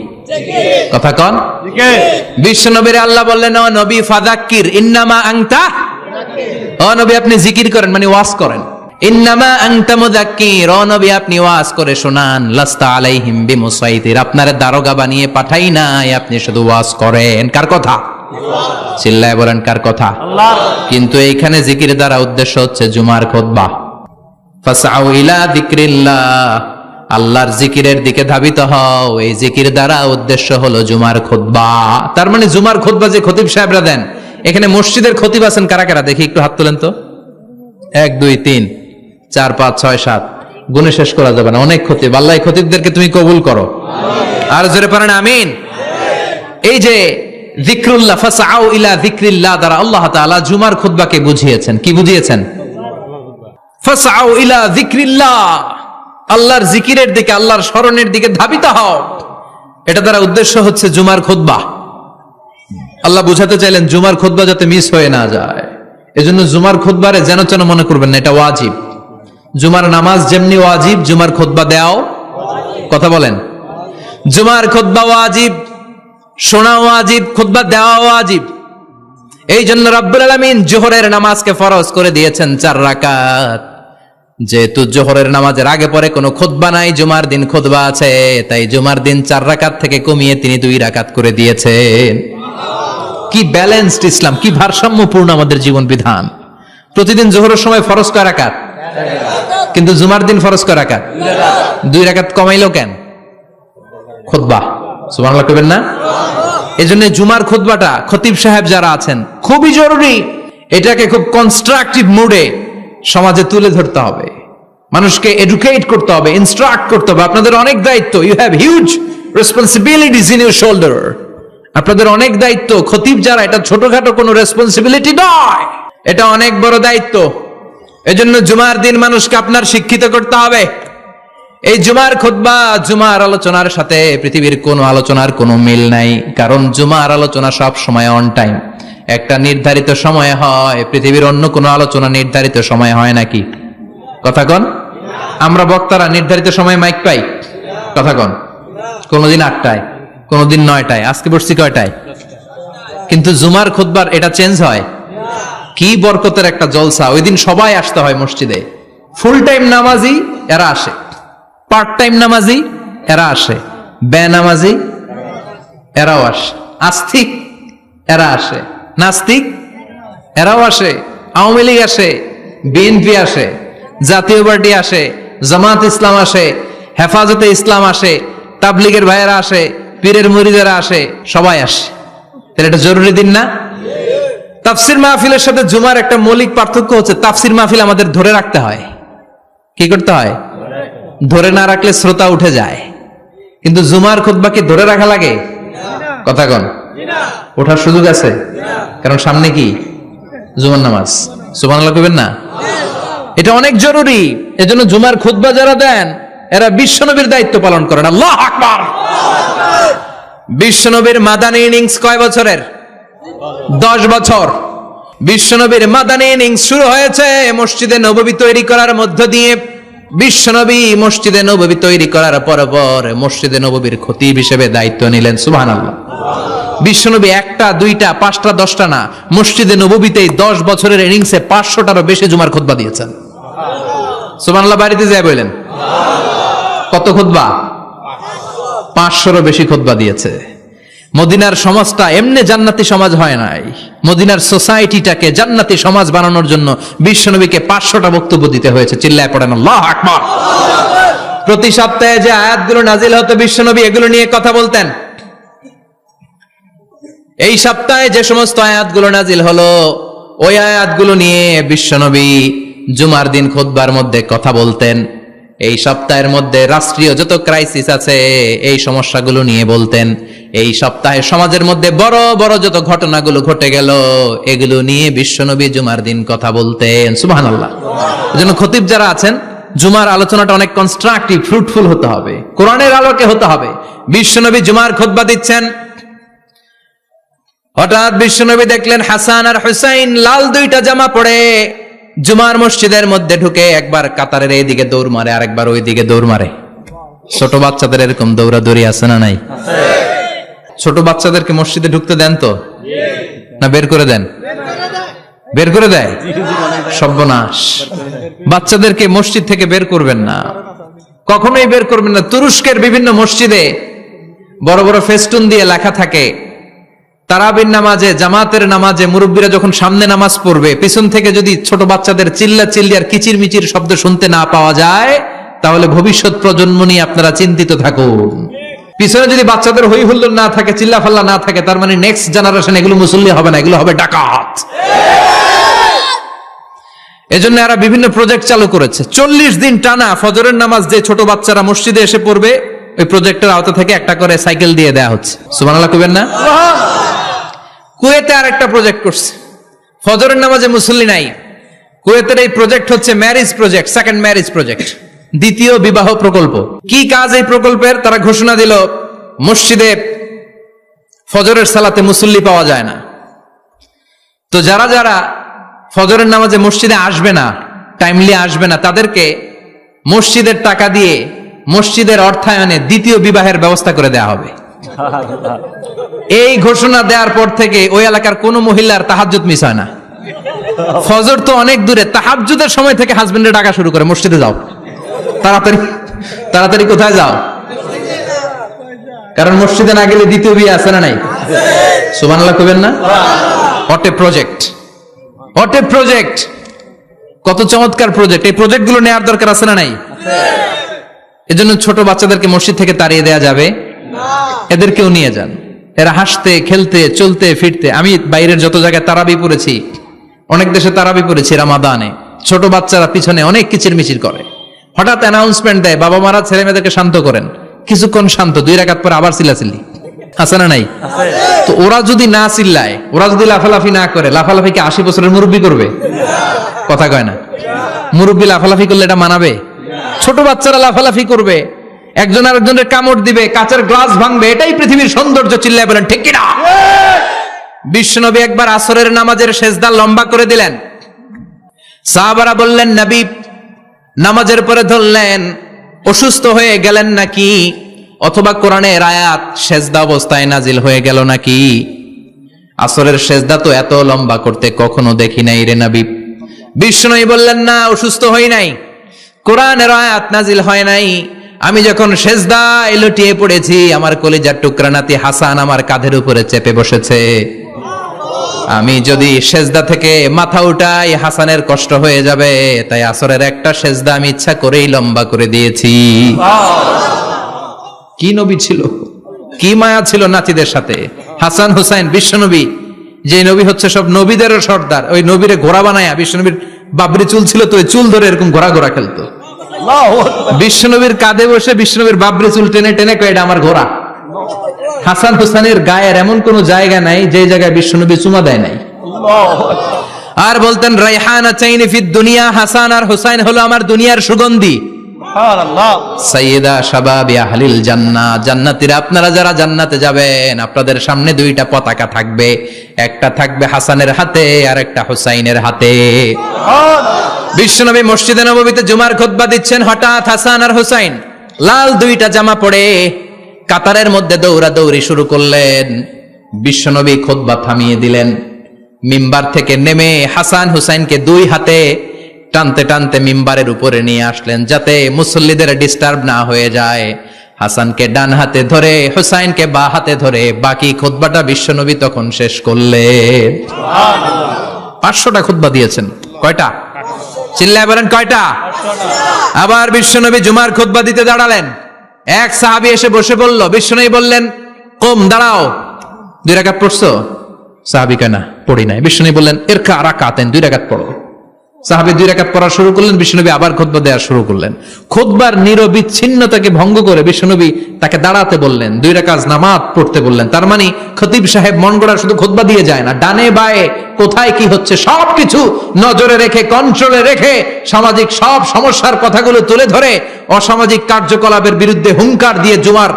কথা কন? জিকির। বিশ্ব নবীর আল্লাহ বললেন, ও নবী ফাযাক্কির ইন্নামা আনতা, ও নবী আপনি জিকির করেন মানে ওয়াজ করেন। ইন্নামা আনতা মুযাক্কির, ও নবী আপনি ওয়াজ করে শোনান। লাস্তা আলাইহিম বিমুসাইতির, আপনারে দারোগা বানিয়ে পাঠাই নাই, আপনি শুধু ওয়াজ করেন। কার কথা? চিল্লায় বলেন কার কথা? আল্লাহ। কিন্তু এইখানে জিকির দ্বারা উদ্দেশ্য হচ্ছে জুমার খুতবা। ফাসআউ ইলা যিকরিল্লাহ, আল্লাহর জিকিরের দিকে ধাবিত হও, এই জিকির দ্বারা উদ্দেশ্য হলো জুমার খুতবা। তার মানে জুমার খুতবা যে খতিব সাহেবরা দেন, এখানে মসজিদের খতিব আছেন কারা কারা দেখি একটু হাত তোলেন তো। 1 2 3 4 5 6 7, গুণে শেষ করা যাবে না, অনেক খতিব। আল্লাহ এই খতিবদেরকে তুমি কবুল করো, আর জোরে পড়েন আমিন। এই যে যিকরুল্লাহ, ফাসআউ ইলা যিকরিল্লাহ দ্বারা আল্লাহ তাআলা জুমার খুতবাকে বুঝিয়েছেন। কি বুঝিয়েছেন? ফাসআউ ইলা যিকরিল্লাহ, আল্লাহর জিকিরের দিকে, আল্লাহর স্মরণের দিকে ধাবিত হও। এটা দ্বারা উদ্দেশ্য হচ্ছে জুমার খুতবা। আল্লাহ বুঝাতে চাইলেন জুমার খুতবা যাতে মিস হয়ে না যায়, এজন্য জুমার খুতবারে যেন তেন মনে করবেন না, এটা ওয়াজিব। জুমার নামাজ যেমনি ওয়াজিব, জুমার খুতবা দেওয়াও, কথা বলেন, জুমার খুতবা ওয়াজিব, শোনা ওয়াজিব, খুতবা দেওয়া ওয়াজিব। এই জন্য রব্বুল আলামিন জোহরের নামাজকে ফরজ করে দিয়েছেন 4 রাকাত। যেহেতু জোহরের নামাজের আগে পরে কোনো খুতবা নাই, জুমার দিন খুতবা আছে, তাই জুমার দিন 4 রাকাত থেকে কমিয়ে তিনি 2 রাকাত করে দিয়েছেন। কি ব্যালেন্সড ইসলাম, কি ভারসাম্যপূর্ণ আমাদের জীবন বিধান। প্রতিদিন জোহরের সময় ফরজ কয় রাকাত, কিন্তু জুমার দিন ফরজ কয় রাকাত? 2 রাকাত কমাইলো কেন? খুতবা, সুবহানাল্লাহ কইবেন না? এজন্য জুমার খুতবাটা খতিব সাহেব যারা আছেন খুবই জরুরি। এটাকে খুব কনস্ট্রাকটিভ মুডে সমাজে তুলে ধরতে হবে, মানুষকে এডুকেট করতে হবে, ইনস্ট্রাক্ট করতে হবে। আপনাদের অনেক দায়িত্ব, you have huge responsibilities in your shoulder. আপনাদের অনেক দায়িত্ব। খতিব যারা, এটা ছোটখাটো কোনো রেসপন্সিবিলিটি নয়, এটা অনেক বড় দায়িত্ব। এজন্য জুমার দিন মানুষকে আপনার শিক্ষিত করতে হবে। এই জুমার খুতবা, জুমার আলোচনার সাথে পৃথিবীর কোন আলোচনার কোনো মিল নাই, কারণ জুমার আলোচনা সব সময় অন টাইম, একটা নির্ধারিত সময় হয়। পৃথিবীর অন্য কোনো আলোচনা নির্ধারিত সময় হয় নাকি? কথা কন। আমরা বক্তারা নির্ধারিত সময় মাইক পাই? কথা কন। কোনদিন 8টায়, কোনদিন 9টায়, আজকে বসছি কয়টায়? কিন্তু জুমার খুতবার এটা চেঞ্জ হয়। কি বরকতের একটা জলসা! ওই দিন সবাই আসতে হয় মসজিদে। ফুল টাইম নামাজি এরা আসে, পার্ট টাইম নামাজি এরা আসে, বেনামাজি এরাও আসে, আস্তিক এরা আসে, নাস্তিক এরাও আসে, আওয়ামী লীগ আসে, বিএনপি আসে, জাতীয় পার্টি আসে, জামাত ইসলাম আসে, হেফাজতে ইসলাম আসে, তাবলিগের ভাইয়েরা আসে, পীরের মুরিদেরা আসে, সবাই আসে। তাহলে এটা জরুরি দিন না? তাফসির মাহফিলের সাথে জুমার একটা মৌলিক পার্থক্য হচ্ছে, তাফসির মাহফিল আমাদের ধরে রাখতে হয়। কি করতে হয়? ধরে না রাখলে শ্রোতা উঠে যায়। কিন্তু জুমার খুতবা কি ধরে রাখা লাগে? কথা কন। ওঠার সুযোগ আছে? কারণ সামনে কি? জুমার নামাজ। সুবহানাল্লাহ কইবেন না? এটা অনেক জরুরি। এজন্য জুমার খুতবা যারা দেন এরা বিশ্বনবীর দায়িত্ব পালন করেন। আল্লাহু আকবার। বিশ্বনবীর মাদানী ইনিংস কয় বছরের? 10 বছর। বিশ্বনবীর মাদানী ইনিংস শুরু হয়েছে মসজিদে নববী তৈরি করার মধ্য দিয়ে। বিশ্বনবী মসজিদে নববী তৈরি করার পর মসজিদে নববীর খতিব হিসেবে দায়িত্ব নিলেন। সুবহানাল্লাহ। বিশ্বনবী 1টা 2টা 5টা 10টা না, মসজিদে নববীতেই 10 বছরের ইনিংসে 500টারও বেশি জুমার খুতবা দিয়েছেন। সুবহানাল্লাহ। বাড়িতে যায় বলেন কত খুতবা? 500রও বেশি খুতবা দিয়েছে। মদিনার সমাজটা এমনি জান্নাতি সমাজ হয় নাই। মদিনার সোসাইটিটাকে জান্নাতি সমাজ বানানোর জন্য বিশ্বনবীকে 500টা বক্তব্য দিতে হয়েছে। চিল্লায় পড়েন আল্লাহু আকবার। প্রতি সপ্তাহে যে আয়াতগুলো নাজিল হতো বিশ্বনবী এগুলো নিয়ে কথা বলতেন। এই সপ্তাহে যে সমস্ত আয়াতগুলো নাজিল হলো ওই আয়াতগুলো নিয়ে বিশ্বনবী জুমার দিন খুতবার মধ্যে কথা বলতেন। এই সপ্তাহের মধ্যে রাষ্ট্রীয় যত ক্রাইসিস আছে এই সমস্যাগুলো নিয়ে বলতেন। এই সপ্তাহে সমাজের মধ্যে বড় বড় যত ঘটনাগুলো ঘটে গেল এগুলো নিয়ে বিশ্বনবী জুমার দিন কথা বলতেন। সুবহানাল্লাহ। এজন্য খতিব যারা আছেন জুমার আলোচনাটা অনেক কনস্ট্রাকটিভ, ফ্রুটফুল হতে হবে, কোরআনের আলোকে হতে হবে। বিশ্বনবী জুমার খুতবা দিচ্ছেন, হঠাৎ বিশ্বনবী দেখলেন হাসান আর হুসাইন লাল 2টা জামা পরে জুমার মসজিদের মধ্যে ঢুকে একবার কাতারের এইদিকে দৌড় মারে, আরেকবার ওইদিকে দৌড় মারে। ছোট বাচ্চাদের এরকম দৌড়াদৌড়ি আছে না নাই? ছোট বাচ্চাদেরকে মসজিদে ঢুকতে দেন তো না বের করে দেন? বের করে দেয়। সর্বনাশ। বাচ্চাদেরকে মসজিদ থেকে বের করবেন না, কখনোই বের করবেন না। তুরস্কের বিভিন্ন মসজিদে বড় বড় ফেস্টুন দিয়ে লেখা থাকে তারাবির নামাজে, জামাতের নামাজে মুরব্বীরা যখন সামনে নামাজ পড়বে পিছন থেকে যদি ছোট বাচ্চাদের চিল্লা চিল্লি আর কিচির মিচির শব্দ শুনতে না পাওয়া যায় তাহলে ভবিষ্যৎ প্রজন্ম নিয়ে আপনারা চিন্তিত থাকুন। পিছনে যদি বাচ্চাদের হই হুল্লোড় না থাকে, চিল্লা ফাল্লা না থাকে, তার মানে নেক্সট জেনারেশন এগুলো মুসল্লি হবে না, এগুলো হবে ডাকাত। এজন্য এরা বিভিন্ন প্রজেক্ট চালু করেছে। 40 দিন টানা ফজরের নামাজ যে ছোট বাচ্চারা মসজিদে এসে পড়বে ওই প্রজেক্টের আওতা থেকে একটা করে সাইকেল দিয়ে দেয়া হচ্ছে। সুবহানাল্লাহ কইবেন না? কুয়েতে আর একটা প্রজেক্ট করছে, ফজরের নামাজে মুসল্লি নাই। কুয়েতের এই প্রজেক্ট হচ্ছে marriage project, second marriage project, দ্বিতীয় বিবাহ প্রকল্প। কি কাজ এই প্রকল্পের? তারা ঘোষণা দিল মসজিদে ফজরের সালাতে মুসল্লি পাওয়া যায় না, তো যারা যারা ফজরের নামাজে মসজিদে আসবে না, টাইমলি আসবে না, তাদেরকে মসজিদের টাকা দিয়ে মসজিদের অর্থায়নে দ্বিতীয় বিবাহের ব্যবস্থা করে দেয়া হবে। এই ঘোষণা দেওয়ার পর থেকে ওই এলাকার কোন মহিলার তাহাজ্জুদ মিস হয় না। ফজর তো অনেক দূরে, তাহাজ্জুদের সময় থেকে হাজবেন্ডের ডাকা শুরু করে মসজিদে যাও, তাড়াতাড়ি তাড়াতাড়ি কোথায় যাও? কারণ মসজিদে না গেলে দ্বিতীয় বিয়ে আছে না নাই? সুবহানাল্লাহ কইবেন না? What a project, what a project, কত চমৎকার প্রজেক্ট। এই প্রজেক্ট গুলো নেওয়ার দরকার আছে না নাই? এজন্য ছোট বাচ্চাদেরকে মসজিদ থেকে তাড়িয়ে দেয়া যাবে না, এদেরকেও নিয়ে যান। এরা হাসতে খেলতে চলতে ফিরতে, আমি বাইরের যত জায়গায় তারাবি পড়েছি, অনেক দেশে তারাবি পড়েছি রামাদানে, ছোট বাচ্চারা পিছনে অনেক কিচিরমিচির করে, হঠাৎ অ্যানাউন্সমেন্ট দেয় বাবা মারা ছেলে মেয়েদেরকে শান্ত করেন, কিছুক্ষণ শান্ত, 2 রাকাত পরে আবার চিল্লাচিল্লি, আছে না নাই? তো ওরা যদি না চিল্লায়, ওরা যদি লাফালাফি না করে, লাফালাফি কি 80 বছরের মুরব্বী করবে? কথা কয় না। মুরব্বী লাফালাফি করলে এটা মানাবে? ছোট বাচ্চারা লাফালাফি করবে, একজন আরেকজনের কামড় দিবে, কাঁচের গ্লাস ভাঙবে, এটাই পৃথিবীর সৌন্দর্য। চিল্লায় বলেন ঠিক কিনা? বিশ্বনবী একবার আসরের নামাজের সেজদা লম্বা করে দিলেন, সাহাবারা বললেন নবী নামাজের পরে ধরলেন, অসুস্থ হয়ে গেলেন নাকি, অথবা কোরআনের আয়াত সেজদা অবস্থায় নাজিল হয়ে গেল নাকি? আসরের সেজদা তো এত লম্বা করতে কখনো দেখি নাই রে নবী। বিশ্বনবী বললেন না, অসুস্থ হই নাই, কোরআনের আয়াত নাজিল হয় নাই, আমি যখন সেজদায় লুটিয়ে পড়েছি, আমার কলিজার টুকরা নাতি হাসান আমার কাঁধের উপরে চেপে বসেছে, আমি যদি সেজদা থেকে মাথা উঠাই হাসানের কষ্ট হয়ে যাবে, তাই আসরের একটা সেজদা আমি ইচ্ছা করেই লম্বা করে দিয়েছি। কি নবী ছিল, কি মায়া ছিল নাতিদের সাথে। হাসান হুসাইন বিশ্বনবী, যে নবী হচ্ছে সব নবীদেরও সর্দার, ওই নবীরে ঘোড়া বানায়া, বিশ্বনবীর বাবরি চুল ছিল তো ওই চুল ধরে এরকম ঘোড়া ঘোড়া খেলতো, বিশ্বনবীর কাঁধে বসে বিশ্বনবীর বাবরি চুল টেনে টেনে কয় এটা আমার ঘোড়া। হাসান হুসাইনের গায়ের এমন কোন জায়গা নাই যে জায়গায় বিশ্বনবী চুমা দেয় নাই। আর বলতেন রাইহানা চাইনি ফিদ দুনিয়া, হাসান আর হুসাইন হলো আমার দুনিয়ার সুগন্ধি। সাইয়্যিদা শাবাবি আহলিল জান্নাহ, জান্নাতীরা আপনারা যারা জান্নাতে যাবেন, আপনাদের সামনে 2টা পতাকা থাকবে, একটা থাকবে হাসানের হাতে আর একটা হুসাইনের হাতে। বিশ্বনবী মসজিদে নববীতে জুমার খুতবা দিচ্ছেন, হঠাৎ হাসান আর হুসাইন লাল 2টা জামা পরে কাতারের মধ্যে দৌড়াদৌড়ি শুরু করলেন। বিশ্বনবী খুতবা থামিয়ে দিলেন, মিম্বার থেকে নেমে হাসান হুসাইনকে 2 হাতে টানতে টানতে মিম্বারের উপরে নিয়ে আসলেন, যাতে মুসল্লিদের ডিস্টার্ব না হয়ে যায়। হাসানকে ডান হাতে ধরে, হুসাইনকে বা হাতে ধরে বাকি খুতবাটা বিশ্বনবী তখন শেষ করলেন। 500টা খুতবা দিয়েছেন। কয়টা? চিল্লায় বলেন কয়টা? আবার বিশ্বনবী জুমার খুতবা দিতে দাঁড়ালেন, এক সাহাবী এসে বসে বলল, বিশ্বনবী বললেন কম, দাঁড়াও, 2 রাকাত পড়ছো? সাহাবী কয় না, পড়ি নাই। বিশ্বনবী বললেন ইরকা রাকাতেন, 2 রাকাত পড়ো। সাহাবী 2 রাকাত পড়া শুরু করলেন, বিশ্বনবী আবার খুতবা দেওয়া শুরু করলেন। খুতবার নিরবিচ্ছিন্নতাকে ভঙ্গ করে বিশ্বনবী তাকে দাঁড়াতে বললেন, 2 রাকাত নামাজ পড়তে বললেন। তার মানে খতিব সাহেব মন গড়া শুধু খুতবা দিয়ে যায় না, ডানে বায়ে কোথায় কি হচ্ছে সবকিছু নজরে রেখে, কন্ট্রোলে রেখে, সামাজিক সব সমস্যার কথাগুলো তুলে ধরে অসামাজিক কার্যকলাপের বিরুদ্ধে হুঙ্কার দিয়ে জুমার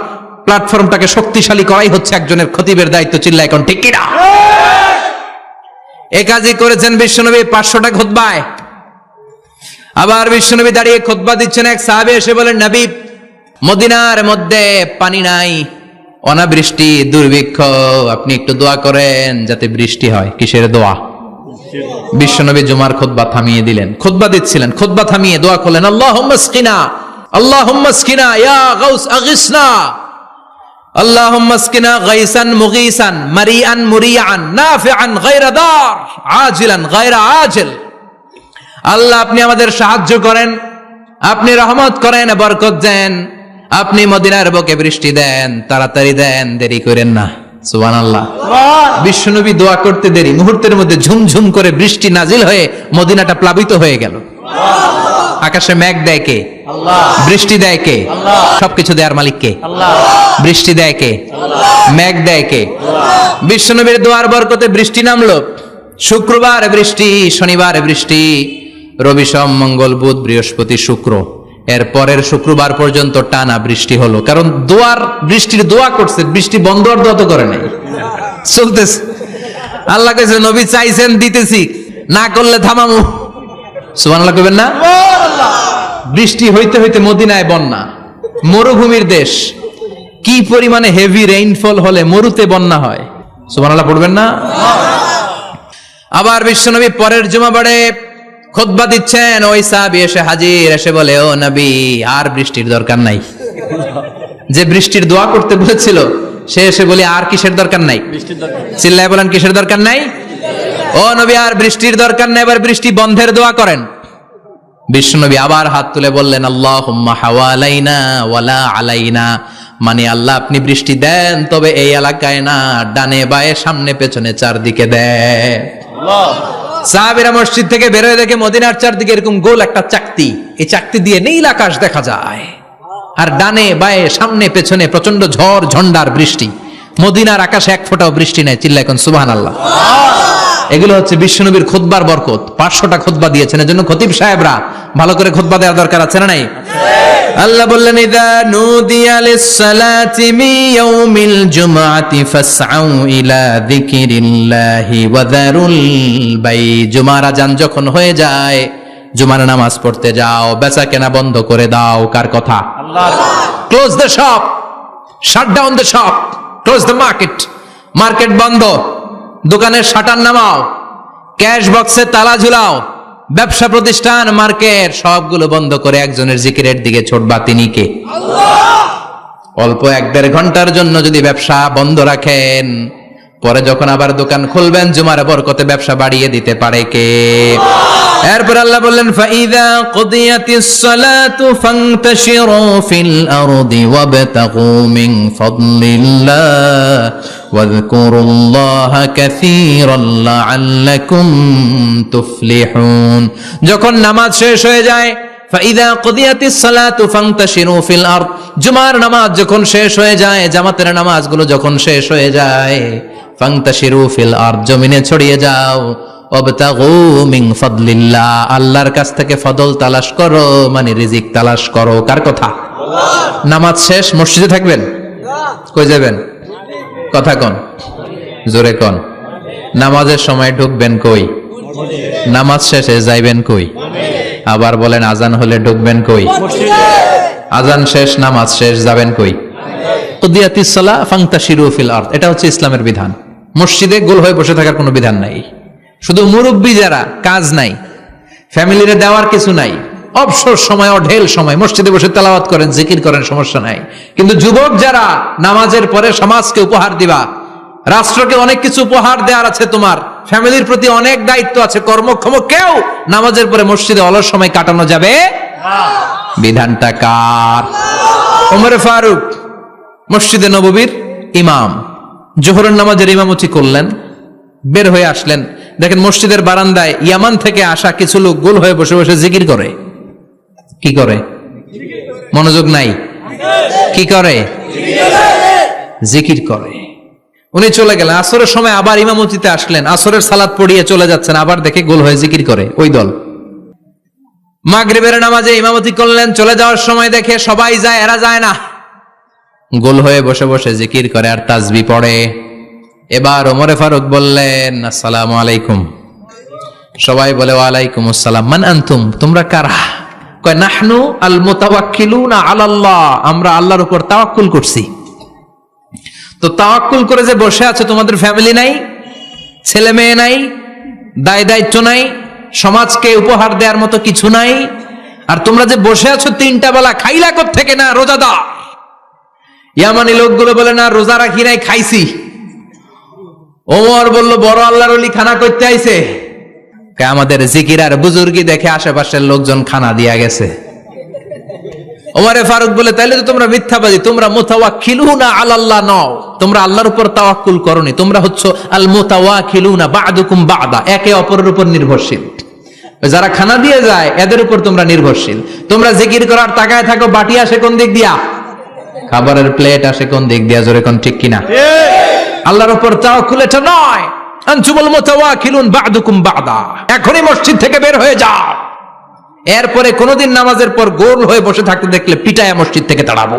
প্ল্যাটফর্মটাকে শক্তিশালী করাই হচ্ছে একজনের খতিবের দায়িত্ব। চিল্লায় এখন ঠিক কিনা? এ কাজই করেছেন বিশ্বনবী 500টা খুতবায়। আবার বিশ্বনবী দাঁড়িয়ে খুতবা দিচ্ছেন, এক সাহাবী এসে বলেন, নবী মদিনার মধ্যে পানি নাই, অনাবৃষ্টি, দুর্ভিক্ষ, আপনি একটু দোয়া করেন যাতে বৃষ্টি হয়। কিসের দোয়া? বিশ্বনবী জুমার খুতবা থামিয়ে দিলেন, খুতবা দিচ্ছিলেন, খুতবা থামিয়ে দোয়া করলেন, আল্লাহুম্মা স্কিনা, আল্লাহুম্মা স্কিনা ইয়া গাউস আগিসনা, আল্লাহুম্মা স্কিনা গাইসান মুগীসান মারিআন মুরিআন নাফিআন গায়রা দার আজিলান গায়রা আজিল। আল্লাহ আপনি আমাদের সাহায্য করেন, আপনি রহমত করেন, বরকত দেন, আপনি মদিনার বুকে বৃষ্টি দেন, তাড়াতাড়ি দেন, দেরি করেন না। সুবহানাল্লাহ। বিশ্বনবী দোয়া করতে দেরি, মুহূর্তের মধ্যে ঝুমঝুম করে বৃষ্টি নাজিল হয়ে মদিনাটা প্লাবিত হয়ে গেল। আকাশে মেঘ দেয় কে? আল্লাহ। বৃষ্টি দেয় কে? আল্লাহ। সবকিছু দেয়ার মালিক কে? আল্লাহ। বৃষ্টি দেয় কে? আল্লাহ। মেঘ দেয় কে? আল্লাহ। বিশ্বনবীর দোয়ার বরকতে বৃষ্টি নামলো। শুক্রবার বৃষ্টি, শনিবার বৃষ্টি, রবি সোম মঙ্গল বুধ বৃহস্পতি শুক্র, এর পরের শুক্রবার পর্যন্ত টানা বৃষ্টি হলো। কারণ দোয়ার বৃষ্টির দোয়া করছে, বৃষ্টি বন্ধ আর দোয়া তো করে নাই, চলতেছে। আল্লাহ কইছে নবী চাইছেন দিতেছি, না করলে থামামু। সুবহানাল্লাহ কইবেন না? বৃষ্টি হইতে হইতে মদিনায় বন্যা, মরুভূমির দেশ, কি পরিমাণে হেভি রেইনফল হলে মরুতে বন্যা হয়। সুবহানাল্লাহ পড়বেন না? আবার বিশ্বনবী পরের জুমাবারে খুতবা দিচ্ছেন, ওই সাহাবী এসে হাজির, এসে বলে, ও নবী আর বৃষ্টির দরকার নাই, যে বৃষ্টির দোয়া করতে বলেছিল সে এসে বলি আর কিসের দরকার নাই? বৃষ্টির দরকার। চিল্লায় বলেন কিসের দরকার নাই? ও নবী আর বৃষ্টির দরকার নাই, এবার বৃষ্টি বন্ধের দোয়া করেন। বিশ্বনবী আবার হাত তুলে বললেন আল্লাহুম্মা হাওয়ালাইনা ওয়ালা আলাইনা, মানে আল্লাহ আপনি বৃষ্টি দেন তবে এই এলাকায় না, ডানে বায়ে সামনে পেছনে চারদিকে দেন। আল্লাহ। সাহাবীরা মসজিদ থেকে বের হয়ে দেখে মদিনার চারদিকে এরকম গোল একটা চাকতি, এই চাকতি দিয়ে নীল আকাশ দেখা যায়, আর ডানে বায়ে সামনে পেছনে প্রচন্ড ঝড় ঝন্ডার বৃষ্টি। মদিনার আকাশে এক ফোঁটাও বৃষ্টি নাই। চিল্লা এখন সুবহানাল্লাহ। এগুলো হচ্ছে বিশ্বনবীর খুতবার বরকত। 500টা খুতবা দিয়েছেন, এজন্য খতিব সাহেবরা ভালো করে খুতবা দেওয়ার দরকার আছে না নাই? আল্লাহ বললেন ইযা নুদিয়া লিস-সালাতি মিন ইয়াউমিল জুমআতি ফাসআউ ইলা যিকিরিল্লাহি ওয়া যারুল বাই। জুমার আযান যখন হয়ে যায় জুমার নামাজ পড়তে যাও, বেচা কেনা বন্ধ করে দাও। কার কথা? Allah. Close the shop, shut down the shop, close the market. Market বন্ধ, দোকানের শাটার নামাও, ক্যাশ বক্সে তালা ঝুলাও, ব্যবসা প্রতিষ্ঠান মার্কেট সবগুলো বন্ধ করে একজনের জিকিরের দিকে ছোটবা। তিনি কে? অল্প 1-1.5 ঘন্টার জন্য যদি ব্যবসা বন্ধ রাখেন, পরে যখন আবার দোকান খুলবেন জুমার বরকতে ব্যবসা বাড়িয়ে দিতে পারে কে? এরপর আল্লাহ বললেন ফাইযা কুদিয়াতিস সালাতু ফান্তাশিরু ফিল আরদি ওয়াবতাগু মিন ফাদলিল্লাহ ওয়াযকুরুল্লাহা কাসীরান লাআল্লাকুম তুফলিহুন। যখন নামাজ শেষ হয়ে যায়, ফাইযা কুদিয়াতিস সালাতু ফান্তাশিরু ফিল আরদ, জুমার নামাজ যখন শেষ হয়ে যায়, জামাতের নামাজগুলো যখন শেষ হয়ে যায়, ফান্তাশিরু ফিল আরদ, জমিনে ছড়িয়ে যাও, ওয়াবতাগু মিন ফাদলিল্লাহ, আল্লাহর কাছ থেকে ফদল তালাশ করো, মানে রিজিক তালাশ করো। কার কথা? আল্লাহ। নামাজ শেষ মসজিদে থাকবেন? কই যাবেন? কথা কোন, জোরে কোন। নামাজের সময় ঢুকবেন কই? নামাজ শেষে যাইবেন কই? আবার বলেন আজান হলে ঢুকবেন কই? আজান শেষ নামাজ শেষ যাবেন কই? কুদিয়াতিস সালাহ ফান্তাশিরু ফিল আরদ, এটা হচ্ছে ইসলামের বিধান। মসজিদে গোল হয়ে বসে থাকার কোনো বিধান নাই। শুধু মুরব্বী যারা, কাজ নাই, ফ্যামিলিরে দেওয়ার কিছু নাই, অবসর সময় অঢেল সময় মসজিদে বসে তেলাওয়াত করেন, জিকির করেন, সমস্যা নাই। কিন্তু যুবক যারা নামাজের পরে সমাজকে উপহার দিবা, রাষ্ট্রকে অনেক কিছু উপহার দেওয়ার আছে, তোমার ফ্যামিলির প্রতি অনেক দায়িত্ব আছে, কর্মক্ষম কেউ নামাজের পরে মসজিদে অলস সময় কাটানো যাবে না। বিধানটা কার? ওমরে ফারুক মসজিদে নববীর ইমাম, জোহরের নামাজের ইমামতি করলেন, বের হয়ে আসলেন, দেখেন মসজিদের বারান্দায় ইয়ামান থেকে আসা কিছু লোক গোল হয়ে বসে বসে জিকির করে। কি করে? মনোযোগ নাই। কি করে? জিকির করে। উনি চলে গেলেন, আসরের সময় আবার ইমামতিতে আসলেন, আসরের সালাত পড়িয়ে চলে যাচ্ছেন, আবার দেখে গোল হয়ে জিকির করে ওই দল। মাগরিবের নামাজে ইমামতি করলেন, চলে যাওয়ার সময় দেখে সবাই যায়, এরা যায় না, গোল হয়ে বসে বসে জিকির করে আর তাসবিহ পড়ে। এবার ওমরে ফারুক বললেন আসসালামু আলাইকুম, সবাই বলে ওয়ালাইকুম আসসালাম। মান আনতুম, তোমরা কারা? কয় নাহনু আল মুতাওয়াক্কিলুনা আলাল্লাহ, আমরা আল্লাহর উপর তাওয়াক্কুল করছি। তো তাওয়াক্কুল করে যে বসে আছে, তোমাদের ফ্যামিলি নাই, ছেলে মেয়ে নাই, দায় দায়িত্ব নাই, সমাজকে উপহার দেওয়ার মতো কিছু নাই, আর তোমরা যে বসে আছো 3টা বেলা খাইলা কোত্থেকে? না রোজাদার। ইয়ামানি লোকগুলো বলে না রোজা রাখি নাই, খাইছি। ওমর বলল বড় আল্লাহর ওলি খানা করতে আইছে। আমাদের জিকির আর বুজুর্গি দেখে আশেপাশের লোকজন খানা দিয়া গেছে। ওমরে ফারুক বলে তাইলে তো তোমরা মিথ্যাবাদী, তোমরা মুতাওয়াক্কিলুনা আলাল্লাহ নও, তোমরা আল্লাহর উপর তাওয়াক্কুল করনি, তোমরা হচ্ছে আল মুতাওয়াক্কিলুনা বা'দুকুম বা'দা, একে অপরের উপর নির্ভরশীল। যারা খানা দিয়ে যায় এদের উপর তোমরা নির্ভরশীল। তোমরা জিকির করার তাকায় থাকো, বাটি আসে কোন দিক দিয়া, খাবারের প্লেট আসে কোন দিক দিয়া, জোরে কোন ঠিক কিনা? আল্লাহর উপর তাওয়াক্কুল এটা নয়। আনতুমুল মুতাওয়াক্কিলুন বা'দুকুম বা'দা, এখনই মসজিদ থেকে বের হয়ে যাও। এরপরে কোনদিন নামাজের পর গোল হয়ে বসে থাকতে দেখলে পিটায়া মসজিদ থেকে তাড়াবো।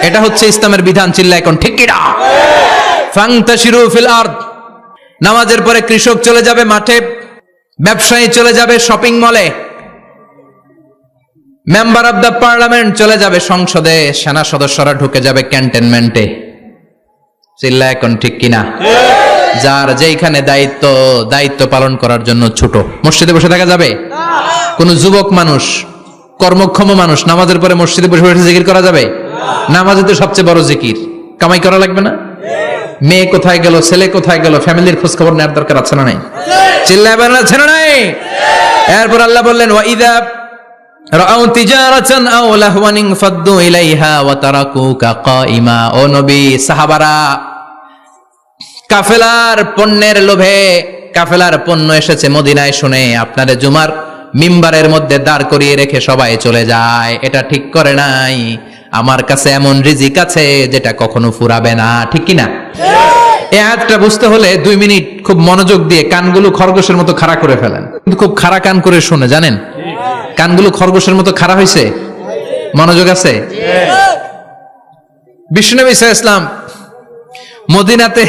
এটা হচ্ছে ইসলামের বিধান। চিল্লা এখন ঠিক কিনা? ফান্তাশিরু ফিল আরদ, নামাজের পরে কৃষক চলে যাবে মাঠে, ব্যবসায়ী চলে যাবে শপিং মলে, মেম্বার অব দ্য পার্লামেন্ট চলে যাবে সংসদে, সেনা সদস্যরা ঢুকে যাবে ক্যান্টনমেন্টে। চিল্লা এখন ঠিক কিনা? যার যেখানে দায়িত্ব পালন করার জন্য ছোট, মসজিদে বসে থাকা যাবে? কোন যুবক মানুষ কর্মক্ষম মানুষ নামাজের পরে মসজিদে বসে বসে জিকির করা যাবে? নামাজে তো সবচেয়ে বড় জিকির। কামাই করা লাগবে না? মেয়ে কোথায় গেল, ছেলে কোথায় গেল, ফ্যামিলির খোঁজ খবর নেওয়ার দরকার আছে না নাই? চিল্লায় বলেন আছে না নাই? এরপর আল্লাহ বললেন ওয়া ইযা রাআউ তিজারাতান আও লাহওয়ান ফাদ্দু ইলাইহা ওয়া তারাকুকা কাইমা। ও নবী, সাহাবারা কাফেলার পণ্যের লোভে, কাফেলার পণ্য এসেছে মদিনায় শুনে আপনাদের জুমার মিম্বারের মধ্যে দাঁড় করিয়ে রেখে সবাই চলে যায়। এটা ঠিক করে নাই। আমার কাছে এমন রিজিক আছে যেটা কখনো ফুরাবে না। ঠিক কি না? এই আয়াতটা বুঝতে হলে 2 মিনিট খুব মনোযোগ দিয়ে কানগুলো খরগোশের মতো খাড়া করে ফেলেন। কিন্তু খুব খাড়া কান করে শুনে, জানেন কানগুলো খরগোশের মতো খাড়া হয়েছে? মনোযোগ আছে? বিশ্বনবী সাল্লাল্লাহু আলাইহি ওয়াসাল্লাম মদিনাতে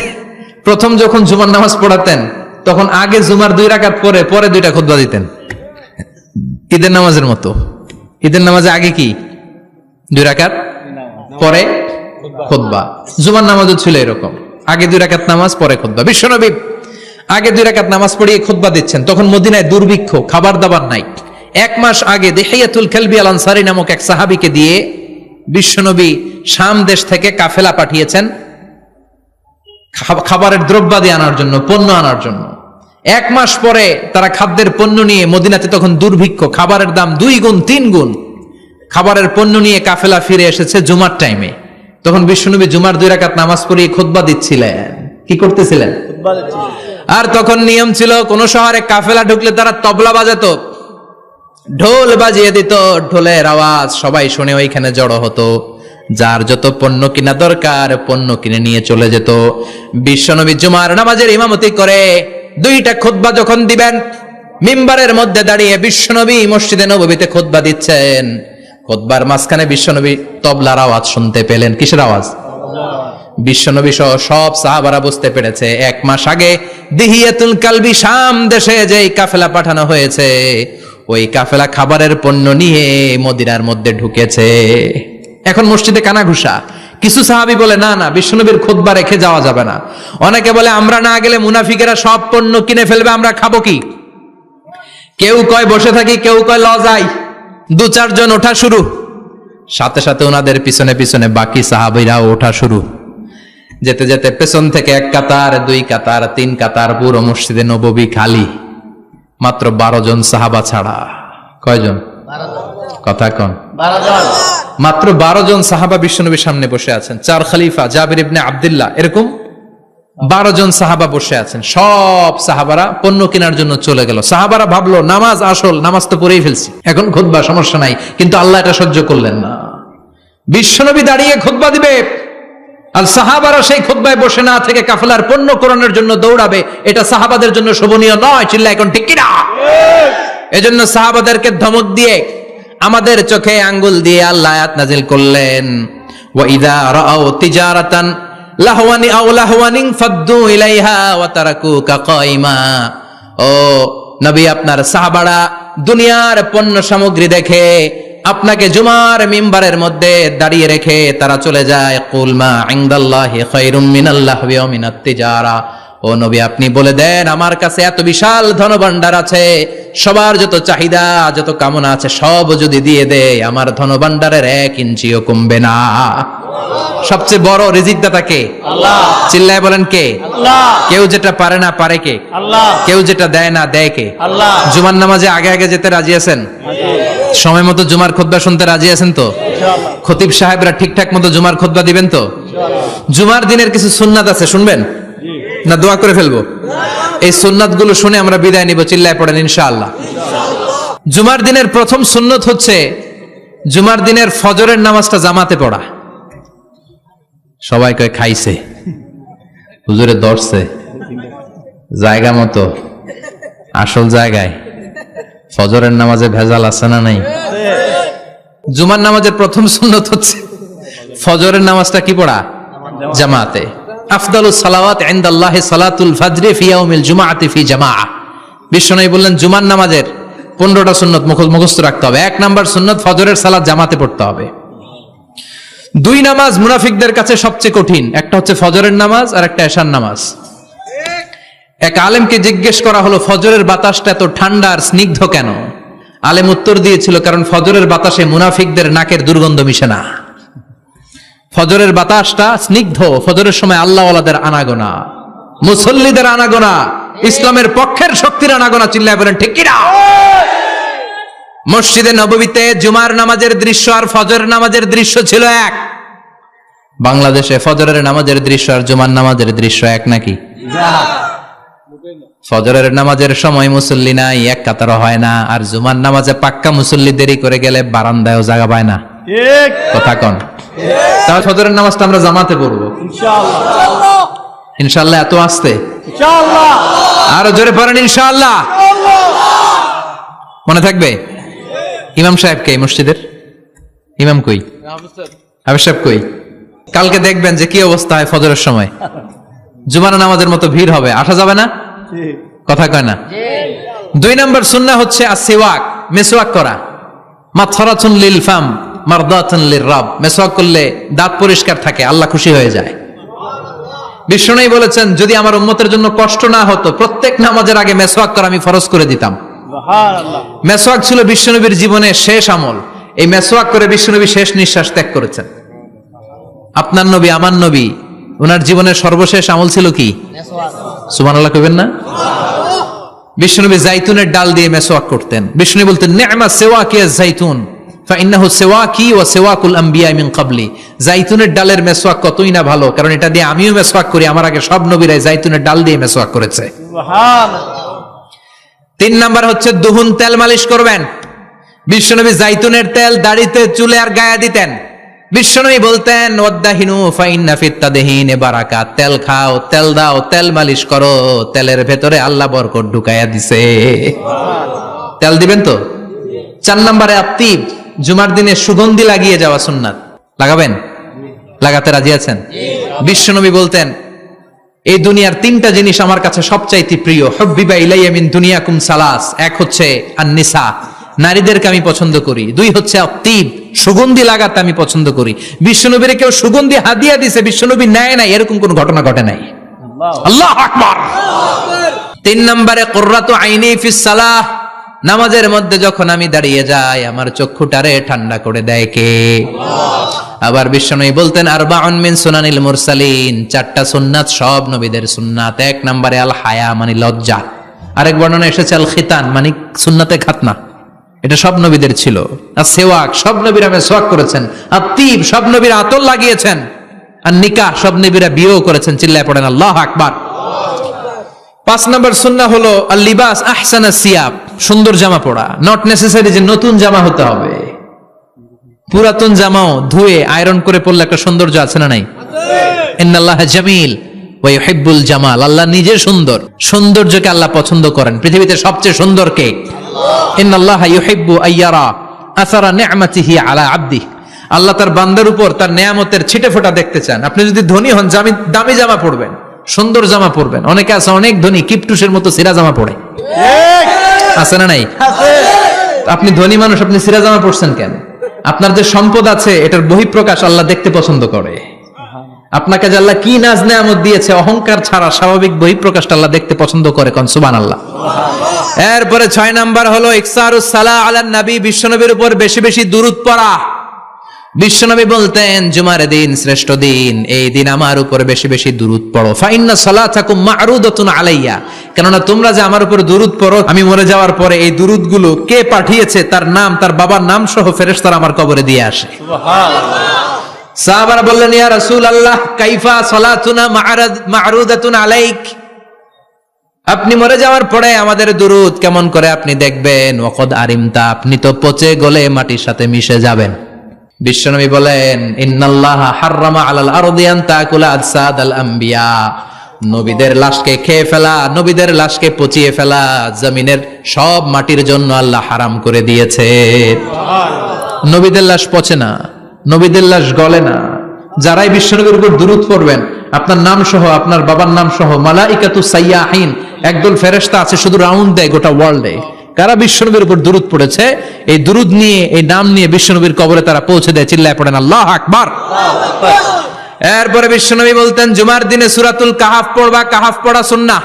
প্রথম যখন জুমার নামাজ পড়াতেন তখন আগে জুমার 2 রাকাত পরে পরে 2টা খুতবা দিতেন, ঈদের নামাজের মতো। ঈদের নামাজে আগে কি 2 রাকাত, পরে খুতবা। জুমার নামাজও ছিল এরকম, আগে 2 রাকাত নামাজ পরে খুতবা। বিশ্বনবী আগে 2 রাকাত নামাজ পড়িয়ে খুতবা দিচ্ছেন, তখন মদিনায় দুর্ভিক্ষ, খাবার দাবার নাই। 1 মাস আগে দিহিয়াতুল কালবি আল আনসারী নামক এক সাহাবীকে দিয়ে বিশ্বনবী শাম দেশ থেকে কাফেলা পাঠিয়েছেন খাবারের দ্রব্যাদি আনার জন্য, পণ্য আনার জন্য। 1 মাস পরে তারা খাদ্যের পণ্য নিয়ে, মদিনাতে তখন দুর্ভিক্ষ, খাবারের দাম 2 গুণ 3 গুণ, খাবারের পণ্য নিয়ে কাফেলা ফিরে এসেছে জুমার টাইমে। তখন বিশ্বনবী জুমার 2 রাকাত নামাজ পড়িয়ে খুতবা দিচ্ছিলেন। কি করতেছিলেন? আর তখন নিয়ম ছিল, কোন শহরে কাফেলা ঢুকলে তারা তবলা বাজাতো, ঢোল বাজিয়ে দিত, ঢোলের আওয়াজ সবাই শুনে ওইখানে জড়ো হতো। যার যত পণ্য কিনা দরকার পণ্য কিনে নিয়ে চলে যেত। বিশ্বনবী জুমার নামাজের ইমামতি করে 2টা খুতবা যখন দিবেন, মিম্বারের মধ্যে দাঁড়িয়ে বিশ্বনবী মসজিদে নববীতে খুতবা দিচ্ছেন। খুতবার মাঝখানে বিশ্বনবী তবলার আওয়াজ শুনতে পেলেন। কিসের আওয়াজ? বিশ্বনবী সহ সব সাহাবারা বুঝতে পেরেছে 1 মাস আগে দিহিয়াতুল কালবি শাম দেশে যেই কাফেলা পাঠানো হয়েছে, ওই কাফেলা খাবারের পণ্য নিয়ে মদিনার মধ্যে ঢুকেছে। এখন মসজিদে কানাঘুষা। কিছু সাহাবী বলে না না, বিশ্বনবীর খুতবা রেখে যাওয়া যাবে না। অনেকে বলে আমরা না গেলে মুনাফিকেরা সব পণ্য কিনে ফেলবে, আমরা খাবো কি? কেউ কয় বসে থাকি, কেউ কয় ল যাই। 2-4 জন ওঠা শুরু, সাথে সাথে ওনাদের পিছনে পিছনে বাকি সাহাবীরাও ওঠা শুরু। যেতে যেতে পেছন থেকে 1 কাতার, 2 কাতার, 3 কাতার, পুরো মসজিদে নববী খালি, মাত্র 12 জন সাহাবা ছাড়া। কয়জন? কথা কন। 12 জন। মাত্র 12 জন সাহাবা বিশ্বনবীর সামনে বসে আছেন। 4 খলিফা, জাবির ইবনে আব্দুল্লাহ, এরকম 12 জন সাহাবা বসে আছেন। সব সাহাবারা পণ্য কেনার জন্য চলে গেল। সাহাবারা ভাবলো নামাজ আসল, নামাজ তো পড়েই ফেলছি, এখন খুতবা সমস্যা নাই। কিন্তু আল্লাহ এটা সহ্য করলেন না। বিশ্বনবী দাঁড়িয়ে খুতবা দিবে আর সাহাবারা সেই খুতবায় বসে না থেকে কাফেলার পণ্য কোরআনের জন্য দৌড়াবে, এটা সাহাবাদের জন্য শোভনীয় নয়। চিল্লা এখন ঠিক কিনা? এজন্য সাহাবাদেরকে ধমক দিয়ে, আমাদের চোখে আঙ্গুল দিয়ে আল্লাহ আয়াত নাজিল করলেন, ওয়া ইযা রাআউ তিজারাতান লাহওয়ানি আও লাহওয়ানিন ফাদ্দু ইলাইহা ওয়া তারাকুকা কাইমা। ও নবী, আপনার সাহাবারা দুনিয়ার পণ্য সামগ্রী দেখে আপনাকে জুমার মিম্বারের মধ্যে দাঁড়িয়ে রেখে তারা চলে যায়। কুল মা ইনদাল্লাহি খায়রুম মিনাল লাহওয়ি ওয়া মিনাত তিজারা। ও নবী, আপনি বলে দেন আমার কাছে এত বিশাল ধনভাণ্ডার আছে, সবার যত চাহিদা যত কামনা আছে সব যদি দিয়ে দেয় আমার ধনভাণ্ডারের 1 ইঞ্চিও কমবে না। সবচেয়ে বড় রিজিকদাতা কে? আল্লাহ। চিল্লায় বলেন কে? আল্লাহ। কেউ যেটা পারে না পারে কে? আল্লাহ। কেউ যেটা দেয় না দেয় কে? আল্লাহ। জুমার নামাজে আগে আগে যেতে রাজি আছেন? সময় মতো জুমার খুতবা শুনতে রাজি আছেন তো? ইনশাআল্লাহ। খতিব সাহেবরা ঠিকঠাক মতো জুমার খুতবা দিবেন তো? জুমার দিনের কিছু সুন্নাত আছে, শুনবেন না দোয়া করে ফেলবো? এই সুন্নাত গুলো শুনে আমরা বিদায় নিব। চিল্লায় পড়েন ইনশাআল্লাহ। জুমার দিনের প্রথম সুন্নত হচ্ছে জুমার দিনের ফজরের নামাজটা জামাতে পড়া। সবাই কয় খাইছে, হুজুরে ধরছে জায়গা মতো, আসল জায়গায়। ফজরের নামাজে ভেজাল আছে না নাই? জুমার নামাজের প্রথম সুন্নত হচ্ছে ফজরের নামাজটা কি পড়া? জামাতে। আফদালুস সালাওয়াত ইনদাল্লাহি সালাতুল ফাজরি ফি ইয়াউমিল জুমআতি ফি জামাআ। বিশ্বনবী বললেন জুমার নামাজের 15টা সুন্নত মুখস্থ রাখতে হবে। 1 নাম্বার সুন্নত ফজরের সালাত জামাতে পড়তে হবে। 2 নামাজ মুনাফিকদের কাছে সবচেয়ে কঠিন, একটা হচ্ছে ফজরের নামাজ আর একটা এশার নামাজ। এক আলেমকে জিজ্ঞেস করা হলো ফজরের বাতাসটা এত ঠান্ডা আর স্নিগ্ধ কেন? আলেম উত্তর দিয়েছিল, কারণ ফজরের বাতাসে মুনাফিকদের নাকের দুর্গন্ধ মিশে না। ফজরের বাতাসটা স্নিগ্ধ, ফজরের সময় আল্লাহওয়ালাদের আনাগোনা, মুসল্লিদের আনাগোনা, ইসলামের পক্ষের শক্তির আনাগোনা। চিল্লায় বলেন ঠিক কিনা? মসজিদে নববীতে জুমার নামাজের দৃশ্য আর ফজরের নামাজের দৃশ্য ছিল এক। বাংলাদেশে ফজরের নামাজের দৃশ্য আর জুমার নামাজের দৃশ্য এক নাকি? ফজরের নামাজের সময় মুসল্লি নাই, এক কাতার হয় না, আর জুমার নামাজে পাক্কা মুসল্লি দেরি করে গেলে বারান্দায়ও জায়গা পায় না। ঠিক। কথা কন। তাহলে ফজরের নামাজটা আমরা জামাতে পড়বো ইনশাআল্লাহ। ইনশাআল্লাহ। এত আসতে ইনশাআল্লাহ। আরো জোরে পড়েন ইনশাআল্লাহ। মনে থাকবে? ইমাম সাহেব কে মসজিদের? ইমাম কই? হাফেজ সাহেব কই? কালকে দেখবেন যে কি অবস্থা হয় ফজরের সময়। জুমার নামাজের মতো ভিড় হবে, আসা যাবে না। ঠিক। কথা কয় না। 2 নম্বর সুন্নাহ হচ্ছে আসওয়াক, মেসওয়াক করা। মাথরাতুন লিল ফাম মারদাতুন লির রব। মেসওয়াক করলে দাঁত পরিষ্কার থাকে, আল্লাহ খুশি হয়ে যায়। বিষ্ণু বলেছেন, যদি আমার উম্মতের জন্য কষ্ট না হতো প্রত্যেক নামাজের আগে মেসওয়াক করা আমি ফরজ করে দিতাম। সুবহানাল্লাহ। মেসওয়াক ছিল বিশ্বনবীর জীবনের শেষ আমল। এই মেসওয়াক করে বিশ্বনবী শেষ নিঃশ্বাস ত্যাগ করেছেন। আপনার নবী, আমার নবী, ওনার জীবনের সর্বশেষ আমল ছিল কি? সুবহানাল্লাহ কইবেন না? বিশ্বনবী জাইতুনের ডাল দিয়ে মেসওয়াক করতেন। বিষ্ণু বলতেন, নি'মা সিওয়াকিয়া জাইতুন ফাইন্নাহু সিওয়াকি ওয়া সিওয়াকুল আম্বিয়া মিন ক্বাবলি। জাইতুনের ডালের মেসওয়াক কতই না ভালো, কারণ এটা দিয়ে আমিও মেসওয়াক করি, আমার আগে সব নবীরাই জাইতুনের ডাল দিয়ে মেসওয়াক করেছে। সুবহানাল্লাহ। 3 নাম্বার হচ্ছে দুহুন, তেল মালিশ করবেন। বিশ্বনবী জাইতুনের তেল দাড়িতে, চুলে আর গায়ে দিতেন। বিশ্বনবী বলতেন, ওয়াদাহিনু ফাইন্না ফিত তাদহিনে বারাকাত। তেল খাও, তেল দাও, তেল মালিশ করো, তেলের ভেতরে আল্লাহ বরকত ঢুকাইয়া দিছে। তেল দিবেন তো? 4 নম্বরে আত্তিব, জুমার দিনে সুগন্ধি লাগিয়ে যাওয়া সুন্নাত। লাগাবেন? লাগাতে রাজি আছেন? বিশ্বনবী বলতেন, এই দুনিয়ার 3টা জিনিস আমার কাছে সবচাইতে প্রিয়। হুব্বিবা ইলাইয়া মিন দুনিয়াকুম সালাস। এক হচ্ছে আন-নিসা, নারীদেরকে আমি পছন্দ করি। 2 হচ্ছে আত্তিব, সুগন্ধি লাগাতে আমি পছন্দ করি। বিশ্বনবীর কেউ সুগন্ধি হাদিয়া দিছে, বিশ্বনবী নেয় নাই, এরকম কোন ঘটনা ঘটে নাই। আল্লাহু আকবার। 3 নম্বরে কুররাতু আইনি ফিস সালাহ। নামাজের মধ্যে যখন আমি দাঁড়িয়ে যাই আমার চক্ষুটারে ঠান্ডা করে দেয় কে? আবার বিশ্বনবী বলতেন, আরবাউন মিন সুনানিল মুরসালিন। 4টা সুন্নাত সব নবীদের সুন্নাত। 1 নম্বরে আল হায়া, মানে লজ্জা। আরেক বর্ণনা এসেছে আল খিতান, মানে সুন্নাতে খাতনা। এটা সব নবীদের ছিল। আর সেওয়াক, সব নবীরা মেসওয়াক করেছেন। আত্তিব, সব নবীরা আতর লাগিয়েছেন। আর নিকাহ, সব নবীরা বিয়েও করেছেন। চিল্লায় পড়েন আল্লাহু আকবার। 5 নম্বর সুন্নাহ হলো আল লিবাস আহসানা সিয়াব, সুন্দর জামা পরা। নট নেসেসারি যে নতুন জামা হতে হবে, পুরাতন জামাও ধুয়ে আয়রন করে পরলে একটা সৌন্দর্য আছে না নাই? ইন্নাল্লাহা জামিল ওয়া ইউহিব্বুল জামাল। আল্লাহ নিজে সুন্দর, সৌন্দর্যকে আল্লাহ পছন্দ করেন। পৃথিবীতে সবচেয়ে সুন্দর কে? ইন্নাল্লাহা ইউহিব্বু আইয়ারা আসারা নি'মাতিহি আলা আবদিহি। আল্লাহ তার বান্দার উপর তার নেয়ামতের ছিটেফোঁটা দেখতে চান। আপনি যদি ধনী হন, দামি জামা পরবেন, সুন্দর জামা পরবেন। অনেকে আছে অনেক ধনী, কিপটুসের মতো সিরা জামা পরে, আছে না নাই? আপনি ধনী মানুষ, আপনি সিরা জামা পরছেন কেন? আপনার যে সম্পদ আছে এটার বহিঃপ্রকাশ আল্লাহ দেখতে পছন্দ করে। আপনাকে যে আল্লাহ কি নাজ নেয়ামত দিয়েছে, অহংকার ছাড়া স্বাভাবিক বহিঃপ্রকাশটা আল্লাহ দেখতে পছন্দ করে। কোন সুবহানাল্লাহ। এরপরে 6 নাম্বার হলো ইকসারুস সালাহ আলান নবী, বিশ্বনবীর উপর বেশি বেশি দুরূদ পড়া। বিশ্বনবী বলতেন, জুমার দিন শ্রেষ্ঠ দিন, এই দিন আমার উপর বেশি বেশি দুরূদ পড়ো। ফাইন্না সালাতাকুম মা'রুদাতুন আলাইয়া। কেননা তোমরা যে আমার উপর দুরূদ পড়ো, আমি মরে যাওয়ার পরে এই দুরূদগুলো কে পাঠিয়েছে তার নাম, তার বাবার নাম সহ ফেরেশতারা আমার কবরে দিয়ে আসে। সুবহানাল্লাহ। সাহাবারা বললেন, ইয়া রাসূলুল্লাহ কাইফা সালাতুনা মা'রুদাতুন আলাইক। আপনি মরে যাওয়ার পরে আমাদের দুরূদ কেমন করে আপনি দেখবেন? ওয়াকাদ আরিমতা, আপনি তো পচে গলে মাটির সাথে মিশে যাবেন। বিশ্বনবী বলেন, ইন্নাল্লাহা হাররামা আলাল আরদি আন তাকুলা আজসাদাল আম্বিয়া। নবীদের লাশকে খেয়ে ফেলা, নবীদের লাশকে পচিয়ে ফেলা জমিনের সব মাটির জন্য আল্লাহ হারাম করে দিয়েছে। নবীদের লাশ পচে না, নবীদের লাশ গলে না। যারাই বিশ্বনবীর উপর দুরূদ পড়বেন, আপনার নাম সহ, আপনার বাবার নাম সহ, মালাইকাতু সাইয়াহিন, একদল ফেরেশতা আছে শুধু রাউন্ড দেয় গোটা ওয়ার্ল্ডে। কারা বিশ্বনবীর উপর দুরূদ পড়েছে, এই দুরূদ নিয়ে, এই নাম নিয়ে বিশ্বনবীর কবরে তারা পৌঁছে দেয়। চিল্লায় পড়েন আল্লাহু আকবার। এরপরে বিশ্বনবী বলতেন, জুমার দিনে সূরাতুল কাহাফ পড়বা। কাহাফ পড়া সুন্নাহ।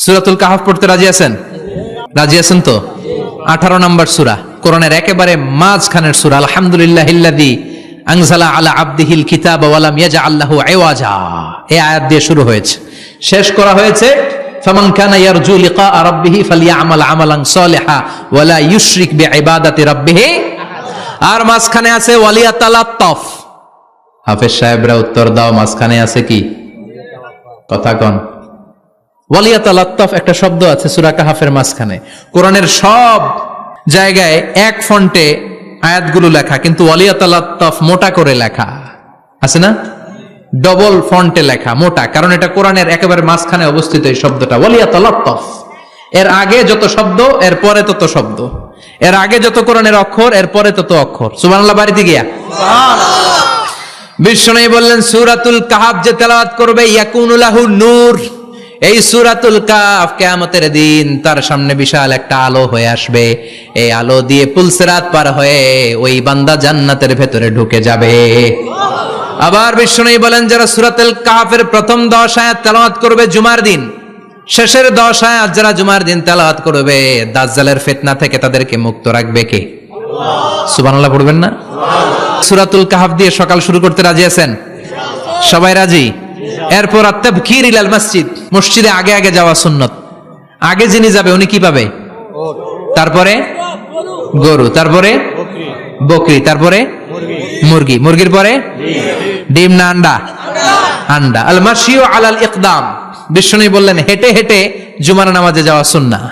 সূরাতুল কাহাফ পড়তে রাজি আছেন? রাজি আছেন তো? 18 নম্বর সূরা, কোরআনের একেবারে মাঝখানের সূরা। আলহামদুলিল্লাহিল্লাযী আনজালা আলা আবদিহিল কিতাবা ওয়া লাম ইয়াজআল লাহু ইওয়াজা, এই আয়াত দিয়ে শুরু হয়েছে, শেষ করা হয়েছে ফামান কানা ইয়ারজু লিকা রাব্বিহি ফালইআমাল আমালান সালিহা ওয়া লা ইউশরিক বিইবাদাতি রাব্বিহি। আর মাঝখানে আছে ওয়ালিয়াতালাত্তাফ। হাফেজ সাহেবরা উত্তর দাও, মাঝখানে আছে কি? কথা কন। ওয়ালিয়াতালাত্তাফ একটা শব্দ আছে সূরা কাহাফের মাঝখানে। কোরআনের সব জায়গায় এক ফন্টে আয়াতগুলো লেখা, কিন্তু ওয়ালিয়াতালাত্তাফ মোটা করে লেখা আছে না, ডবল ফন্টে লেখা, মোটা, কারণ এটা কোরআনের একেবারে মাঝখানে অবস্থিত এই শব্দটা ওয়ালিয়াতালাত্তাফ। এর আগে যত শব্দ এর পরে তত শব্দ, এর আগে যত কোরআনের অক্ষর এর পরে তত অক্ষর। সুবহানাল্লাহ বাড়িতে গিয়া বিশ্বনবী বললেন সূরাতুল কাহাফ যে তেলাওয়াত করবে ইয়াকুনু লাহু নূর, এই সূরাতুল কাহাফ কিয়ামতের দিন তার সামনে বিশাল একটা আলো হয়ে আসবে, এই আলো দিয়ে পুলসিরাত পার হয়ে ওই বান্দা জান্নাতের ভেতরে ঢুকে যাবে। আবার বিশ্বনবী বলেন যারা সূরাতুল কাহাফের প্রথম 10 আয়াত তেলাওয়াত করবে জুমার দিন, শেষের 10 আয়াত যারা জুমার দিন তেলাওয়াত করবে, দাজ্জালের ফিতনা থেকে তাদেরকে মুক্ত রাখবে কে? সুবহানাল্লাহ পড়বেন না? সূরাতুল কাহাফ দিয়ে সকাল শুরু করতে রাজি আছেন? সবাই রাজি? এরপর আত-তাবকির ইলাল মসজিদ, মসজিদে আগে আগে যাওয়া সুন্নাত। আগে যিনি যাবে উনি কি পাবে? তারপরে গরু, তারপরে বকরি, তারপরে মুরগি, মুরগির পরে ডিম না আন্ডা? আন্ডা। আল মাশিউ আলাল ইকদাম, বিশ্বনবী বললেন হেঁটে হেঁটে জুমার নামাজে যাওয়া সুন্নাহ।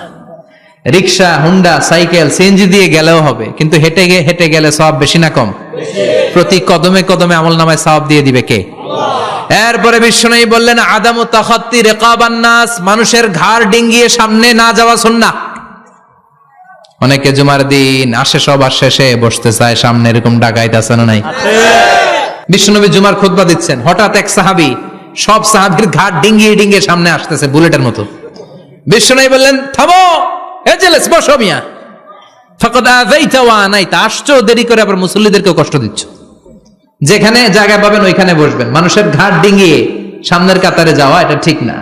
রিকশা, হুন্ডা, সাইকেল, সিএনজি দিয়ে গেলেও হবে, কিন্তু হেঁটে হেঁটে গেলে সওয়াব বেশি না কম? প্রতি কদমে কদমে আমলনামায় সওয়াব দিয়ে দিবে কে? এরপরে বিশ্বনবী বললেন আদামু তাখাত্তি রিকাবান নাস, মানুষের ঘাড় ডিঙ্গিয়ে সামনে না যাওয়া সুন্নাহ। অনেকে জুমার দিন আসে সবার শেষে বসতে চায় সামনে, এরকম ডাকাইত আছে না নাই? বিশ্বনবী জুমার খুতবা দিচ্ছেন, হঠাৎ এক সাহাবী সব সাহাবীর ঘাড় ডিঙ্গিয়ে ডিঙ্গিয়ে সামনে আসতেছে বুলেটের মতো। বিশ্বনবী বললেন থামো, এজেলেস বসো মিয়া, ফাকাদ আযাইতা ওয়া আনাইতা, আসছো দেরি করে আবার মুসল্লিদেরকেও কষ্ট দিচ্ছ। যেখানে জায়গা পাবেন ওইখানে বসবেন, মানুষের ঘাড় ডিঙ্গিয়ে সামনের কাতারে যাওয়া এটা ঠিক না।